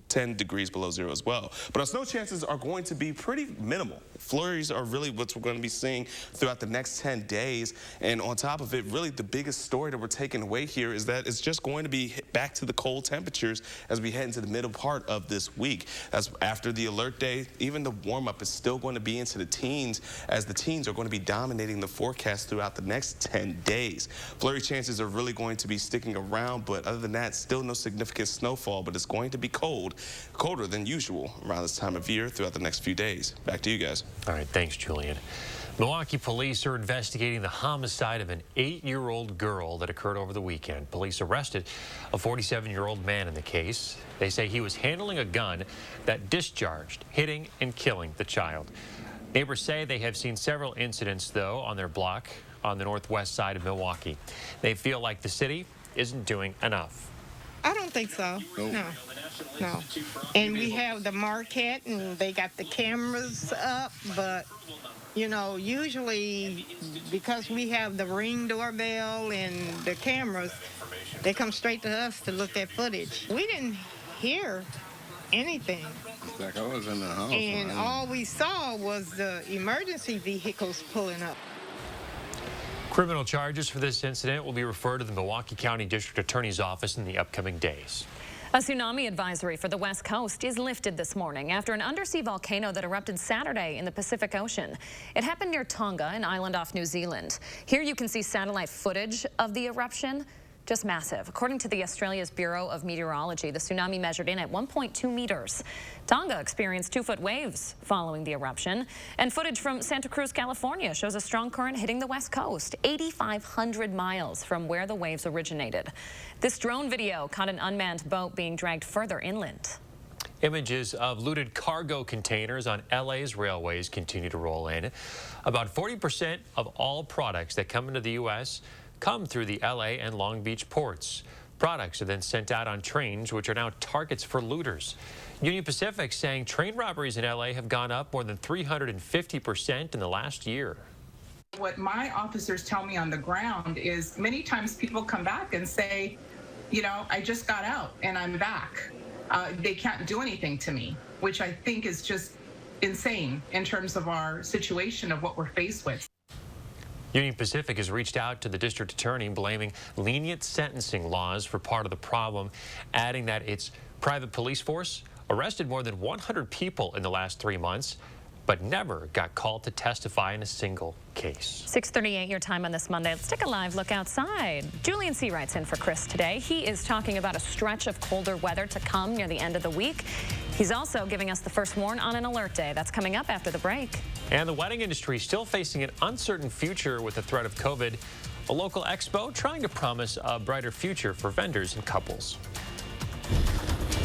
Speaker 3: 10 degrees below zero as well. But our snow chances are going to be pretty minimal. Flurries are really what we're going to be seeing throughout the next 10 days. And on top of it, really the biggest story that we're taking away here is that it's just going to be back to the cold temperatures as we head into the middle part of this week. As after the alert day, even the warm-up is still going to be into the teens, as the teens are going to be dominating the forecast throughout the next 10 days. Flurry chances are really going to be sticking around, but other than that, still no significant snowfall, but it's going to be colder than usual around this time of year throughout the next few days. Back to you guys.
Speaker 2: All right, thanks, Julian. Milwaukee police are investigating the homicide of an 8-year-old girl that occurred over the weekend. Police arrested a 47-year-old man in the case. They say he was handling a gun that discharged, hitting and killing the child. Neighbors say they have seen several incidents, though, on their block on the northwest side of Milwaukee. They feel like the city isn't doing enough.
Speaker 14: I don't think so. No. And we have the Marquette, and they got the cameras up, but, you know, usually because we have the Ring doorbell and the cameras, they come straight to us to look at footage. We didn't hear anything.
Speaker 5: Like I was in the house.
Speaker 14: And all we saw was the emergency vehicles pulling up.
Speaker 2: Criminal charges for this incident will be referred to the Milwaukee County District Attorney's Office in the upcoming days.
Speaker 1: A tsunami advisory for the West Coast is lifted this morning after an undersea volcano that erupted Saturday in the Pacific Ocean. It happened near Tonga, an island off New Zealand. Here you can see satellite footage of the eruption. Just massive. According to the Australia's Bureau of Meteorology, the tsunami measured in at 1.2 meters. Tonga experienced 2-foot waves following the eruption, and footage from Santa Cruz, California shows a strong current hitting the west coast, 8,500 miles from where the waves originated. This drone video caught an unmanned boat being dragged further inland.
Speaker 2: Images of looted cargo containers on LA's railways continue to roll in. About 40% of all products that come into the U.S. come through the LA and Long Beach ports. Products are then sent out on trains, which are now targets for looters. Union Pacific saying train robberies in LA have gone up more than 350% in the last year.
Speaker 16: What my officers tell me on the ground is many times people come back and say, you know, I just got out and I'm back. They can't do anything to me, which I think is just insane in terms of our situation of what we're faced with.
Speaker 2: Union Pacific has reached out to the district attorney blaming lenient sentencing laws for part of the problem, adding that its private police force arrested more than 100 people in the last 3 months. but never got called to testify in a single case.
Speaker 1: 6:38 your time on this Monday. Let's take a live look outside. Julian C. writes in for Chris today. He is talking about a stretch of colder weather to come near the end of the week. He's also giving us the first warn on an alert day. That's coming up after the break.
Speaker 2: And the wedding industry still facing an uncertain future with the threat of COVID. A local expo trying to promise a brighter future for vendors and couples.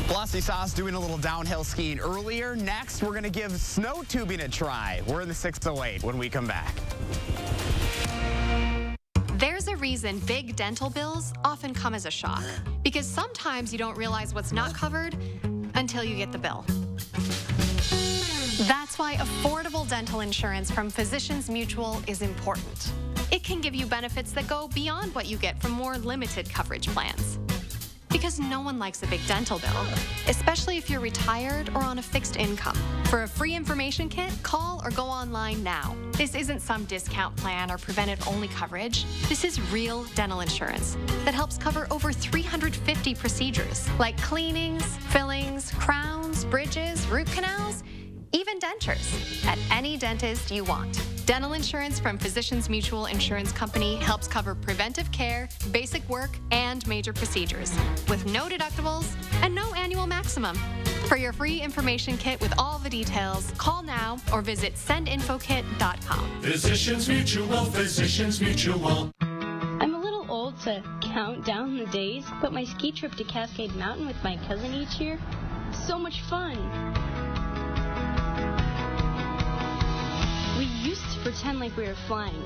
Speaker 4: Velocity saw us doing a little downhill skiing earlier. Next, we're going to give snow tubing a try. We're in the 608 when we come back.
Speaker 15: There's a reason big dental bills often come as a shock, because sometimes you don't realize what's not covered until you get the bill. That's why affordable dental insurance from Physicians Mutual is important. It can give you benefits that go beyond what you get from more limited coverage plans. Because no one likes a big dental bill, especially if you're retired or on a fixed income. For a free information kit, call or go online now. This isn't some discount plan or preventive-only coverage. This is real dental insurance that helps cover over 350 procedures, like cleanings, fillings, crowns, bridges, root canals, even dentures, at any dentist you want. Dental insurance from Physicians Mutual Insurance Company helps cover preventive care, basic work, and major procedures, with no deductibles and no annual maximum. For your free information kit with all the details, call now or visit sendinfokit.com.
Speaker 9: Physicians Mutual, Physicians Mutual.
Speaker 17: I'm a little old to count down the days, but my ski trip to Cascade Mountain with my cousin each year, so much fun. We used to pretend like we were flying.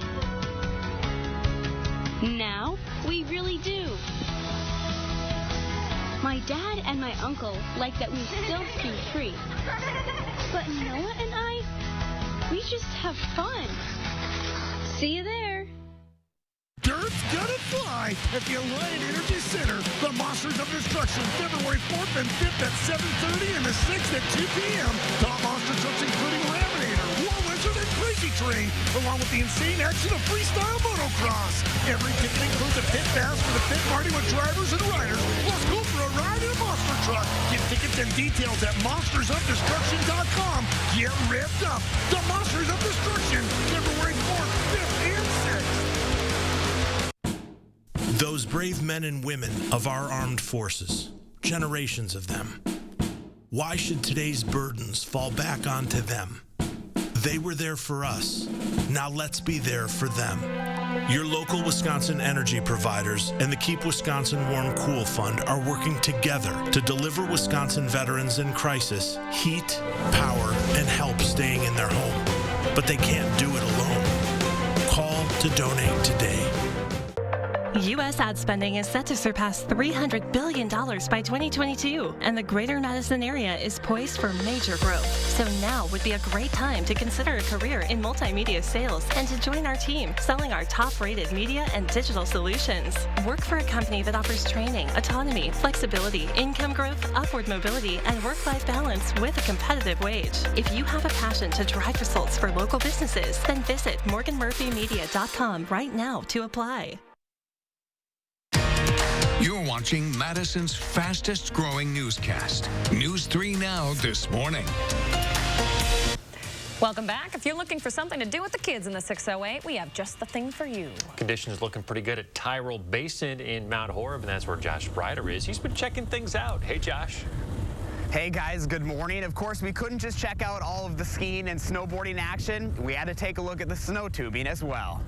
Speaker 17: Now, we really do. My dad and my uncle like that we still ski free. But Noah and I, we just have fun. See you there.
Speaker 18: Dirt's gonna fly at the Alliant Energy Center. The Monsters of Destruction, February 4th and 5th at 7:30 and the 6th at 2 p.m. Top monster trucks including Laminator, War Wizard, and Crazy Train, along with the insane action of freestyle motocross. Every ticket includes a pit pass for the pit party with drivers and riders, plus go for a ride in a monster truck. Get tickets and details at monstersofdestruction.com. Get ripped up. The Monsters of Destruction, February 4th, 5th, and 6th.
Speaker 19: Those brave men and women of our armed forces, generations of them. Why should today's burdens fall back onto them? They were there for us. Now let's be there for them. Your local Wisconsin energy providers and the Keep Wisconsin Warm Cool Fund are working together to deliver Wisconsin veterans in crisis heat, power, and help staying in their home. But they can't do it alone. Call to donate today.
Speaker 20: U.S. ad spending is set to surpass $300 billion by 2022, and the greater Madison area is poised for major growth. So now would be a great time to consider a career in multimedia sales and to join our team selling our top-rated media and digital solutions. Work for a company that offers training, autonomy, flexibility, income growth, upward mobility, and work-life balance with a competitive wage. If you have a passion to drive results for local businesses, then visit morganmurphymedia.com right now to apply.
Speaker 6: You're watching Madison's fastest growing newscast. News 3 Now this morning.
Speaker 1: Welcome back. If you're looking for something to do with the kids in the 608, we have just the thing for you.
Speaker 2: Conditions looking pretty good at Tyrol Basin in Mount Horeb, and that's where Josh Breider is. He's been checking things out. Hey, Josh.
Speaker 4: Hey guys, good morning. Of course, we couldn't just check out all of the skiing and snowboarding action. We had to take a look at the snow tubing as well.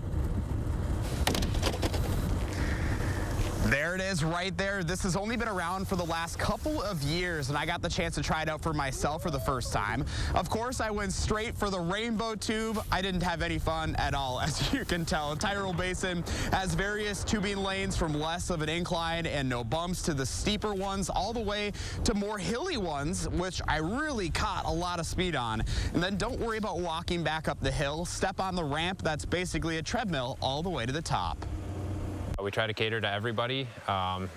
Speaker 4: There it is right there. This has only been around for the last couple of years, and I got the chance to try it out for myself for the first time. Of course, I went straight for the rainbow tube. I didn't have any fun at all, as you can tell. Tyrol Basin has various tubing lanes from less of an incline and no bumps to the steeper ones, all the way to more hilly ones, which I really caught a lot of speed on. And then don't worry about walking back up the hill. Step on the ramp. That's basically a treadmill all the way to the top.
Speaker 21: We try to cater to everybody.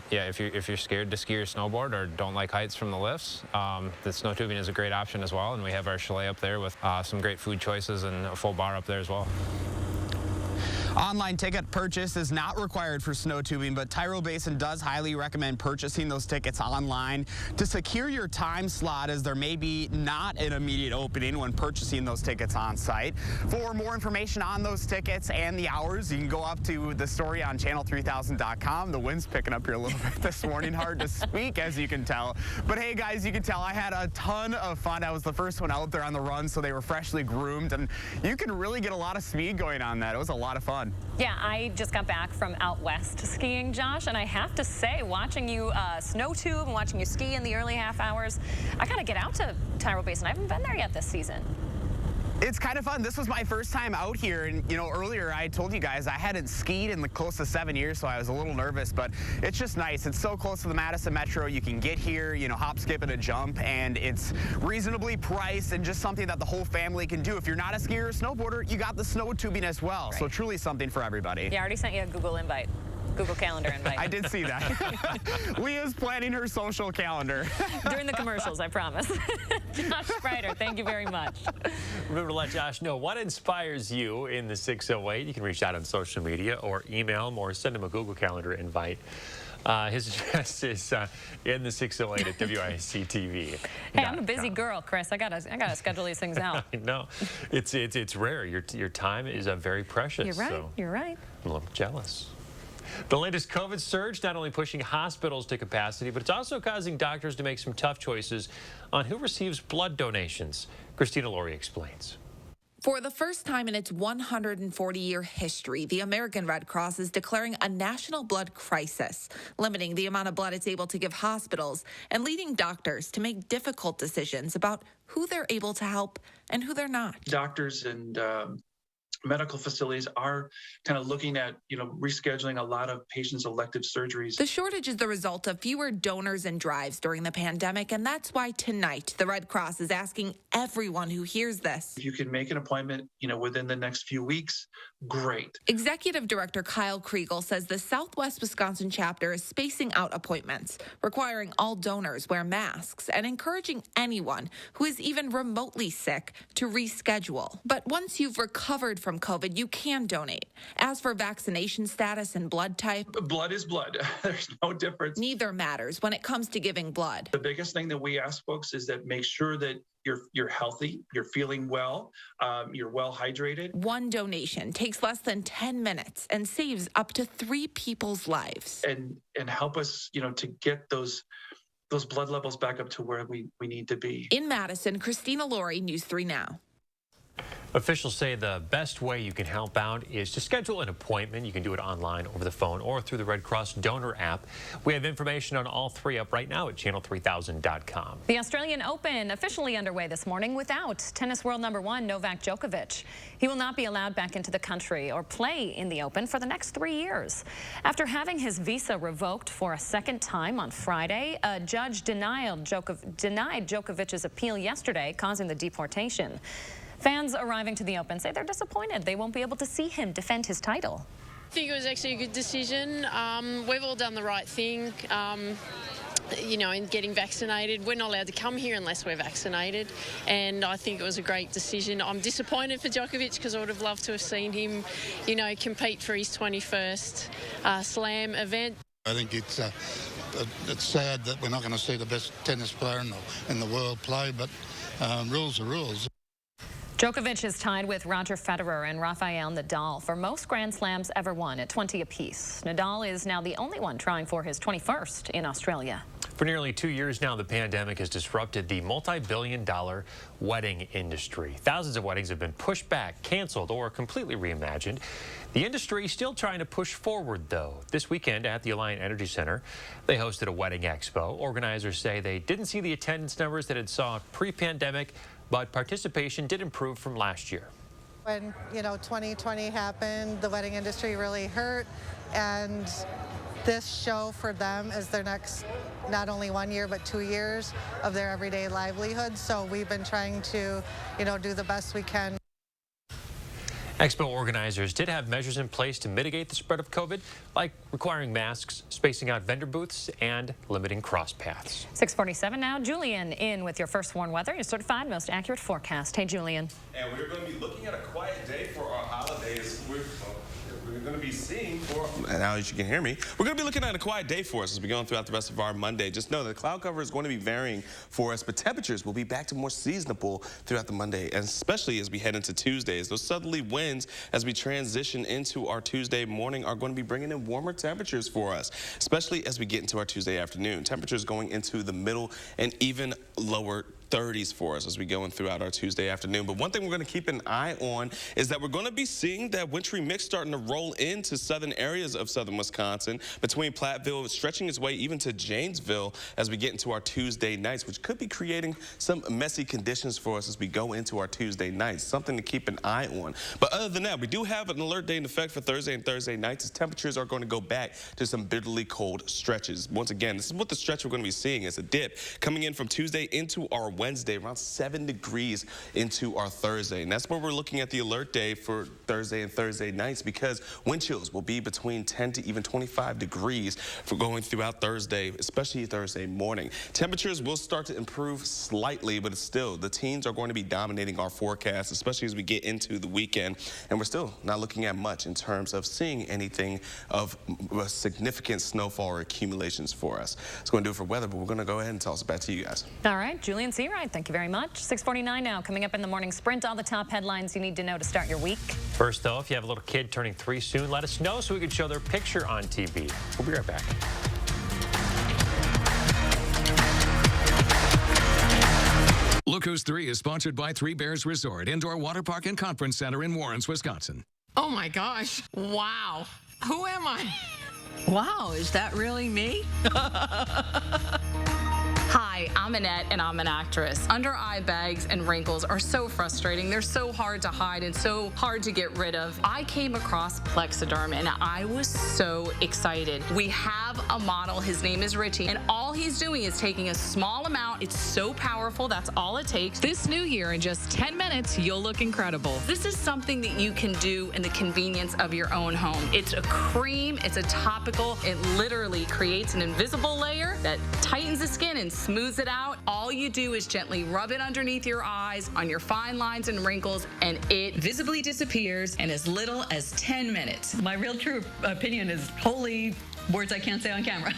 Speaker 21: If you're scared to ski or snowboard or don't like heights from the lifts, the snow tubing is a great option as well. And we have our chalet up there with some great food choices and a full bar up there as well.
Speaker 4: Online ticket purchase is not required for snow tubing, but Tyrol Basin does highly recommend purchasing those tickets online to secure your time slot, as there may be not an immediate opening when purchasing those tickets on site. For more information on those tickets and the hours, you can go up to the story on channel3000.com. The wind's picking up here a little bit this morning. Hard to speak, as you can tell. But hey, guys, you can tell I had a ton of fun. I was the first one out there on the run, so they were freshly groomed, and you can really get a lot of speed going on that. It was a lot of fun.
Speaker 1: Yeah, I just got back from out west skiing, Josh, and I have to say, watching you snow tube and watching you ski in the early half hours, I gotta get out to Tyrol Basin. I haven't been there yet this season.
Speaker 4: It's kind of fun. This was my first time out here, and you know, earlier I told you guys I hadn't skied in close to 7 years, so I was a little nervous, but it's just nice. It's so close to the Madison Metro. You can get here, you know, hop, skip, and a jump, and it's reasonably priced and just something that the whole family can do. If you're not a skier or snowboarder, you got the snow tubing as well. Right. So truly something for everybody.
Speaker 1: Yeah, I already sent you a Google invite. Google Calendar invite.
Speaker 4: I did see that. Leah's planning her social calendar.
Speaker 1: During the commercials, I promise. Josh Spreiter, thank you very much.
Speaker 2: Remember to let Josh know what inspires you in the 608. You can reach out on social media or email him or send him a Google Calendar invite. His address is in the 608 at WISC-TV.
Speaker 1: Hey, I'm a busy girl, Chris. I gotta schedule these things out.
Speaker 2: I know. It's rare. Your time is very precious.
Speaker 1: You're right.
Speaker 2: So
Speaker 1: You're right.
Speaker 2: I'm a little jealous. The latest COVID surge not only pushing hospitals to capacity, but it's also causing doctors to make some tough choices on who receives blood donations. Christina Laurie explains.
Speaker 11: For the first time in its 140-year history, the American Red Cross is declaring a national blood crisis, limiting the amount of blood it's able to give hospitals and leading doctors to make difficult decisions about who they're able to help and who they're not.
Speaker 22: Doctors and medical facilities are kind of looking at, rescheduling a lot of patients' elective surgeries.
Speaker 11: The shortage is the result of fewer donors and drives during the pandemic, and that's why tonight the Red Cross is asking everyone who hears this.
Speaker 22: If you can make an appointment, within the next few weeks, great.
Speaker 11: Executive Director Kyle Kriegel says the Southwest Wisconsin chapter is spacing out appointments, requiring all donors wear masks and encouraging anyone who is even remotely sick to reschedule. But once you've recovered from COVID, you can donate. As for vaccination status and blood type,
Speaker 22: blood is blood. There's no difference.
Speaker 11: Neither matters when it comes to giving blood.
Speaker 22: The biggest thing that we ask folks is that make sure that you're healthy, you're feeling well, you're well hydrated.
Speaker 11: One donation takes less than 10 minutes and saves up to 3 people's lives.
Speaker 22: And help us, to get those blood levels back up to where we need to be.
Speaker 11: In Madison, Christina Laurie, News 3 Now.
Speaker 2: Officials say the best way you can help out is to schedule an appointment. You can do it online, over the phone, or through the Red Cross donor app. We have information on all three up right now at channel3000.com.
Speaker 1: The Australian Open officially underway this morning without tennis world #1 Novak Djokovic. He will not be allowed back into the country or play in the Open for the next 3 years. After having his visa revoked for a second time on Friday, a judge denied Djokovic's appeal yesterday, causing the deportation. Fans arriving to the Open say they're disappointed they won't be able to see him defend his title.
Speaker 23: I think it was actually a good decision. We've all done the right thing, in getting vaccinated. We're not allowed to come here unless we're vaccinated, and I think it was a great decision. I'm disappointed for Djokovic because I would have loved to have seen him, compete for his 21st Slam event.
Speaker 24: I think it's sad that we're not going to see the best tennis player in the world play, but rules are rules.
Speaker 1: Djokovic is tied with Roger Federer and Rafael Nadal for most Grand Slams ever won at 20 apiece. Nadal is now the only one trying for his 21st in Australia.
Speaker 2: For nearly 2 years now, the pandemic has disrupted the multi-billion-dollar wedding industry. Thousands of weddings have been pushed back, canceled, or completely reimagined. The industry is still trying to push forward, though. This weekend at the Alliant Energy Center, they hosted a wedding expo. Organizers say they didn't see the attendance numbers that had saw pre-pandemic, but participation did improve from last year.
Speaker 25: When 2020 happened, the wedding industry really hurt, and this show for them is their next not only 1 year but 2 years of their everyday livelihood. So we've been trying to do the best we can.
Speaker 2: Expo organizers did have measures in place to mitigate the spread of COVID, like requiring masks, spacing out vendor booths, and limiting cross paths.
Speaker 1: 6:47 now. Julian in with your first warn weather, your certified most accurate forecast. Hey, Julian.
Speaker 3: And we're going to be looking at a quiet day for our holidays. we're going to be seeing now as you can hear me, we're going to be looking at a quiet day for us as we go on throughout the rest of our Monday. Just know that the cloud cover is going to be varying for us, but temperatures will be back to more seasonable throughout the Monday, and especially as we head into Tuesdays. Those southerly winds as we transition into our Tuesday morning are going to be bringing in warmer temperatures for us, especially as we get into our Tuesday afternoon. Temperatures going into the middle and even lower 30s for us as we go in throughout our Tuesday afternoon. But one thing we're going to keep an eye on is that we're going to be seeing that wintry mix starting to roll into southern areas of southern Wisconsin, between Platteville, stretching its way even to Janesville as we get into our Tuesday nights, which could be creating some messy conditions for us as we go into our Tuesday nights. Something to keep an eye on. But other than that, we do have an alert day in effect for Thursday and Thursday nights as temperatures are going to go back to some bitterly cold stretches. Once again, this is what the stretch we're going to be seeing is a dip coming in from Tuesday into our Wednesday, around 7 degrees into our Thursday. And that's where we're looking at the alert day for Thursday and Thursday nights, because wind chills will be between 10 to even 25 degrees for going throughout Thursday, especially Thursday morning. Temperatures will start to improve slightly, but still, the teens are going to be dominating our forecast, especially as we get into the weekend. And we're still not looking at much in terms of seeing anything of significant snowfall or accumulations for us. It's going to do it for weather, but we're going to go ahead and toss it back to you guys.
Speaker 1: All right, Julian Seawright, thank you very much. 6:49 now, coming up in the morning sprint, all the top headlines you need to know to start your week.
Speaker 2: First, though, if you have a little kid turning 3 soon, let us know so we can show their picture on TV. We'll be right back.
Speaker 7: Look Who's 3 is sponsored by Three Bears Resort, Indoor Water Park and Conference Center in Warrens, Wisconsin.
Speaker 8: Oh my gosh. Wow. Who am I?
Speaker 10: Wow, is that really me?
Speaker 8: Hi, I'm Annette, and I'm an actress. Under eye bags and wrinkles are so frustrating. They're so hard to hide and so hard to get rid of. I came across Plexiderm, and I was so excited. We have a model. His name is Richie, and all he's doing is taking a small amount. It's so powerful. That's all it takes.
Speaker 12: This new year, in just 10 minutes, you'll look incredible.
Speaker 8: This is something that you can do in the convenience of your own home. It's a cream. It's a topical. It literally creates an invisible layer that tightens the skin and smooths it out. All you do is gently rub it underneath your eyes, on your fine lines and wrinkles, and it
Speaker 12: visibly disappears in as little as 10 minutes.
Speaker 10: My real true opinion is holy words I can't say on camera.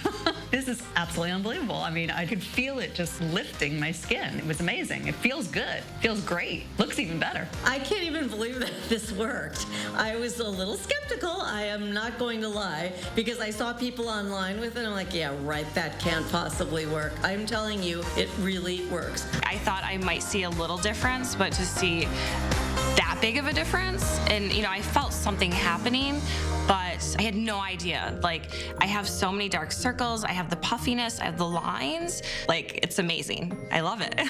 Speaker 10: This is absolutely unbelievable. I mean, I could feel it just lifting my skin. It was amazing. It feels good. Feels great. Looks even better.
Speaker 13: I can't even believe that this worked. I was a little skeptical, I am not going to lie, because I saw people online with it, and I'm like, yeah, right, that can't possibly work. I'm telling you, it really works.
Speaker 26: I thought I might see a little difference, but to see that big of a difference, and you know, I felt something happening, but I had no idea. Like, I have so many dark circles, I have the puffiness, I have the lines. Like, it's amazing. I love it.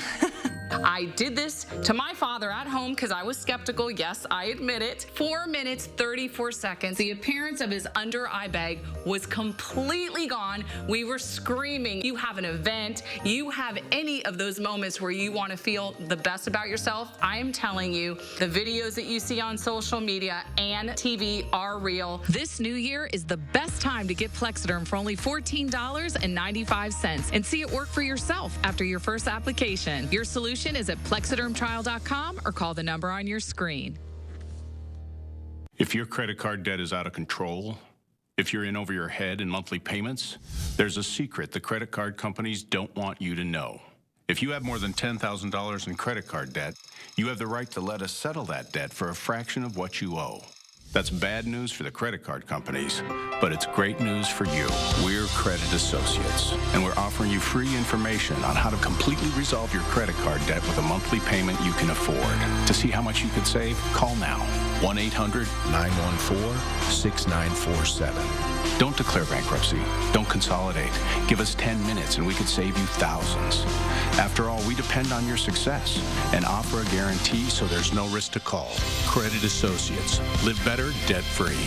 Speaker 8: I did this to my father at home because I was skeptical. Yes, I admit it. 4 minutes, 34 seconds. The appearance of his under eye bag was completely gone. We were screaming. You have an event, you have any of those moments where you want to feel the best about yourself. I am telling you, the videos that you see on social media and TV are real.
Speaker 12: This new year is the best time to get Plexiderm for only $14.95 and see it work for yourself after your first application. Your solution is at plexidermtrial.com or call the number on your screen.
Speaker 27: If your credit card debt is out of control, if you're in over your head in monthly payments, there's a secret the credit card companies don't want you to know. If you have more than $10,000 in credit card debt, you have the right to let us settle that debt for a fraction of what you owe. That's bad news for the credit card companies, but it's great news for you. We're Credit Associates, and we're offering you free information on how to completely resolve your credit card debt with a monthly payment you can afford. To see how much you could save, call now. 1-800-914-6947. Don't declare bankruptcy. Don't consolidate. Give us 10 minutes and we could save you thousands. After all, we depend on your success and offer a guarantee so there's no risk to call. Credit Associates. Live better, debt-free.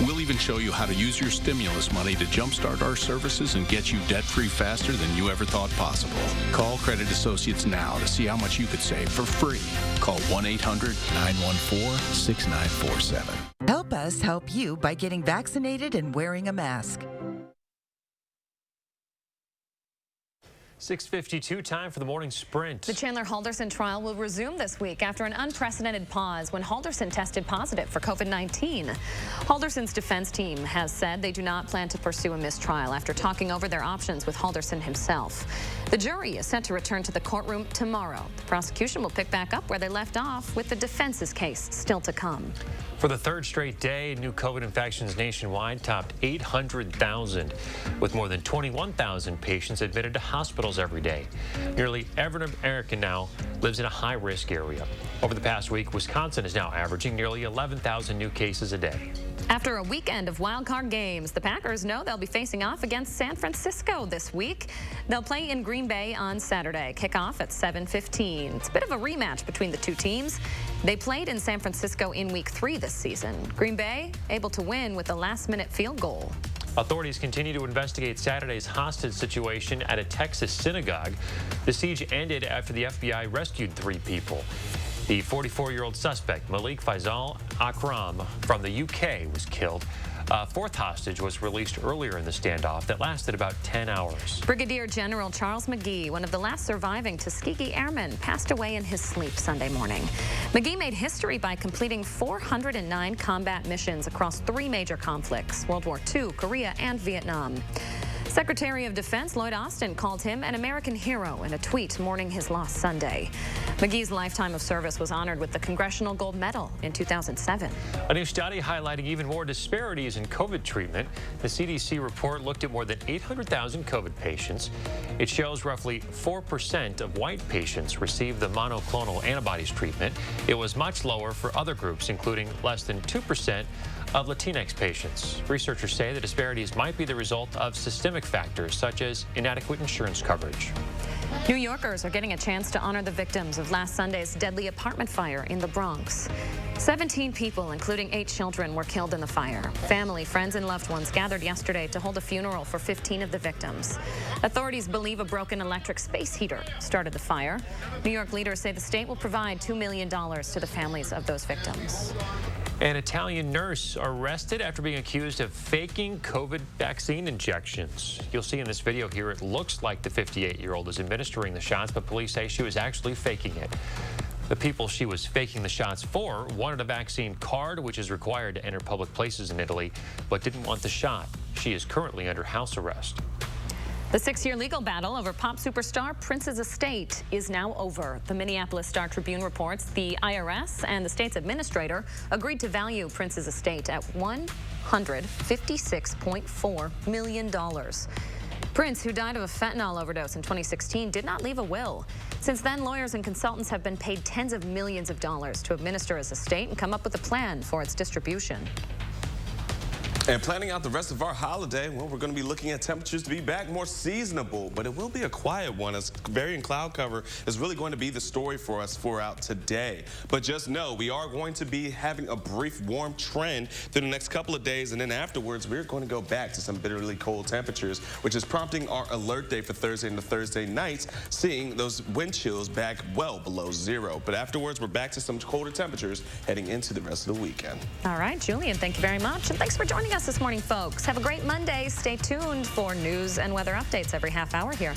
Speaker 27: We'll even show you how to use your stimulus money to jumpstart our services and get you debt-free faster than you ever thought possible. Call Credit Associates now to see how much you could save for free. Call 1-800-914-6947.
Speaker 28: Help us help you by getting vaccinated and wearing a mask.
Speaker 2: 6:52, time for the morning sprint.
Speaker 1: The Chandler Halderson trial will resume this week after an unprecedented pause when Halderson tested positive for COVID-19. Halderson's defense team has said they do not plan to pursue a mistrial after talking over their options with Halderson himself. The jury is set to return to the courtroom tomorrow. The prosecution will pick back up where they left off with the defense's case still to come.
Speaker 2: For the third straight day, new COVID infections nationwide topped 800,000, with more than 21,000 patients admitted to hospitals every day. Nearly every American now lives in a high-risk area. Over the past week, Wisconsin is now averaging nearly 11,000 new cases a day.
Speaker 1: After a weekend of wild-card games, the Packers know they'll be facing off against San Francisco this week. They'll play in Green Bay on Saturday. Kickoff at 7:15. It's a bit of a rematch between the two teams. They played in San Francisco in Week 3 this season. Green Bay able to win with a last-minute field goal.
Speaker 2: Authorities continue to investigate Saturday's hostage situation at a Texas synagogue. The siege ended after the FBI rescued 3 people. The 44-year-old suspect, Malik Faisal Akram from the UK, was killed. A 4th hostage was released earlier in the standoff that lasted about 10 hours.
Speaker 1: Brigadier General Charles McGee, one of the last surviving Tuskegee Airmen, passed away in his sleep Sunday morning. McGee made history by completing 409 combat missions across 3 major conflicts: World War II, Korea, and Vietnam. Secretary of Defense Lloyd Austin called him an American hero in a tweet mourning his loss Sunday. McGee's lifetime of service was honored with the Congressional Gold Medal in 2007.
Speaker 2: A new study highlighting even more disparities in COVID treatment. The CDC report looked at more than 800,000 COVID patients. It shows roughly 4% of white patients received the monoclonal antibodies treatment. It was much lower for other groups, including less than 2% of Latinx patients. Researchers say the disparities might be the result of systemic factors such as inadequate insurance coverage.
Speaker 1: New Yorkers are getting a chance to honor the victims of last Sunday's deadly apartment fire in the Bronx. 17 people, including 8 children, were killed in the fire. Family, friends, and loved ones gathered yesterday to hold a funeral for 15 of the victims. Authorities believe a broken electric space heater started the fire. New York leaders say the state will provide $2 million to the families of those victims.
Speaker 2: An Italian nurse arrested after being accused of faking COVID vaccine injections. You'll see in this video here, it looks like the 58-year-old is administering the shots, but police say she was actually faking it. The people she was faking the shots for wanted a vaccine card, which is required to enter public places in Italy, but didn't want the shot. She is currently under house arrest.
Speaker 1: The 6-year legal battle over pop superstar Prince's estate is now over. The Minneapolis Star-Tribune reports the IRS and the state's administrator agreed to value Prince's estate at $156.4 million. Prince, who died of a fentanyl overdose in 2016, did not leave a will. Since then, lawyers and consultants have been paid tens of millions of dollars to administer his estate and come up with a plan for its distribution.
Speaker 3: And planning out the rest of our holiday, well, we're going to be looking at temperatures to be back more seasonable, but it will be a quiet one as varying cloud cover is really going to be the story for us throughout today. But just know we are going to be having a brief warm trend through the next couple of days, and then afterwards we're going to go back to some bitterly cold temperatures, which is prompting our alert day for Thursday and the Thursday nights, seeing those wind chills back well below 0. But afterwards we're back to some colder temperatures heading into the rest of the weekend.
Speaker 1: All right, Julian, thank you very much, and thanks for joining us this morning, folks. Have a great Monday. Stay tuned for news and weather updates every half hour here.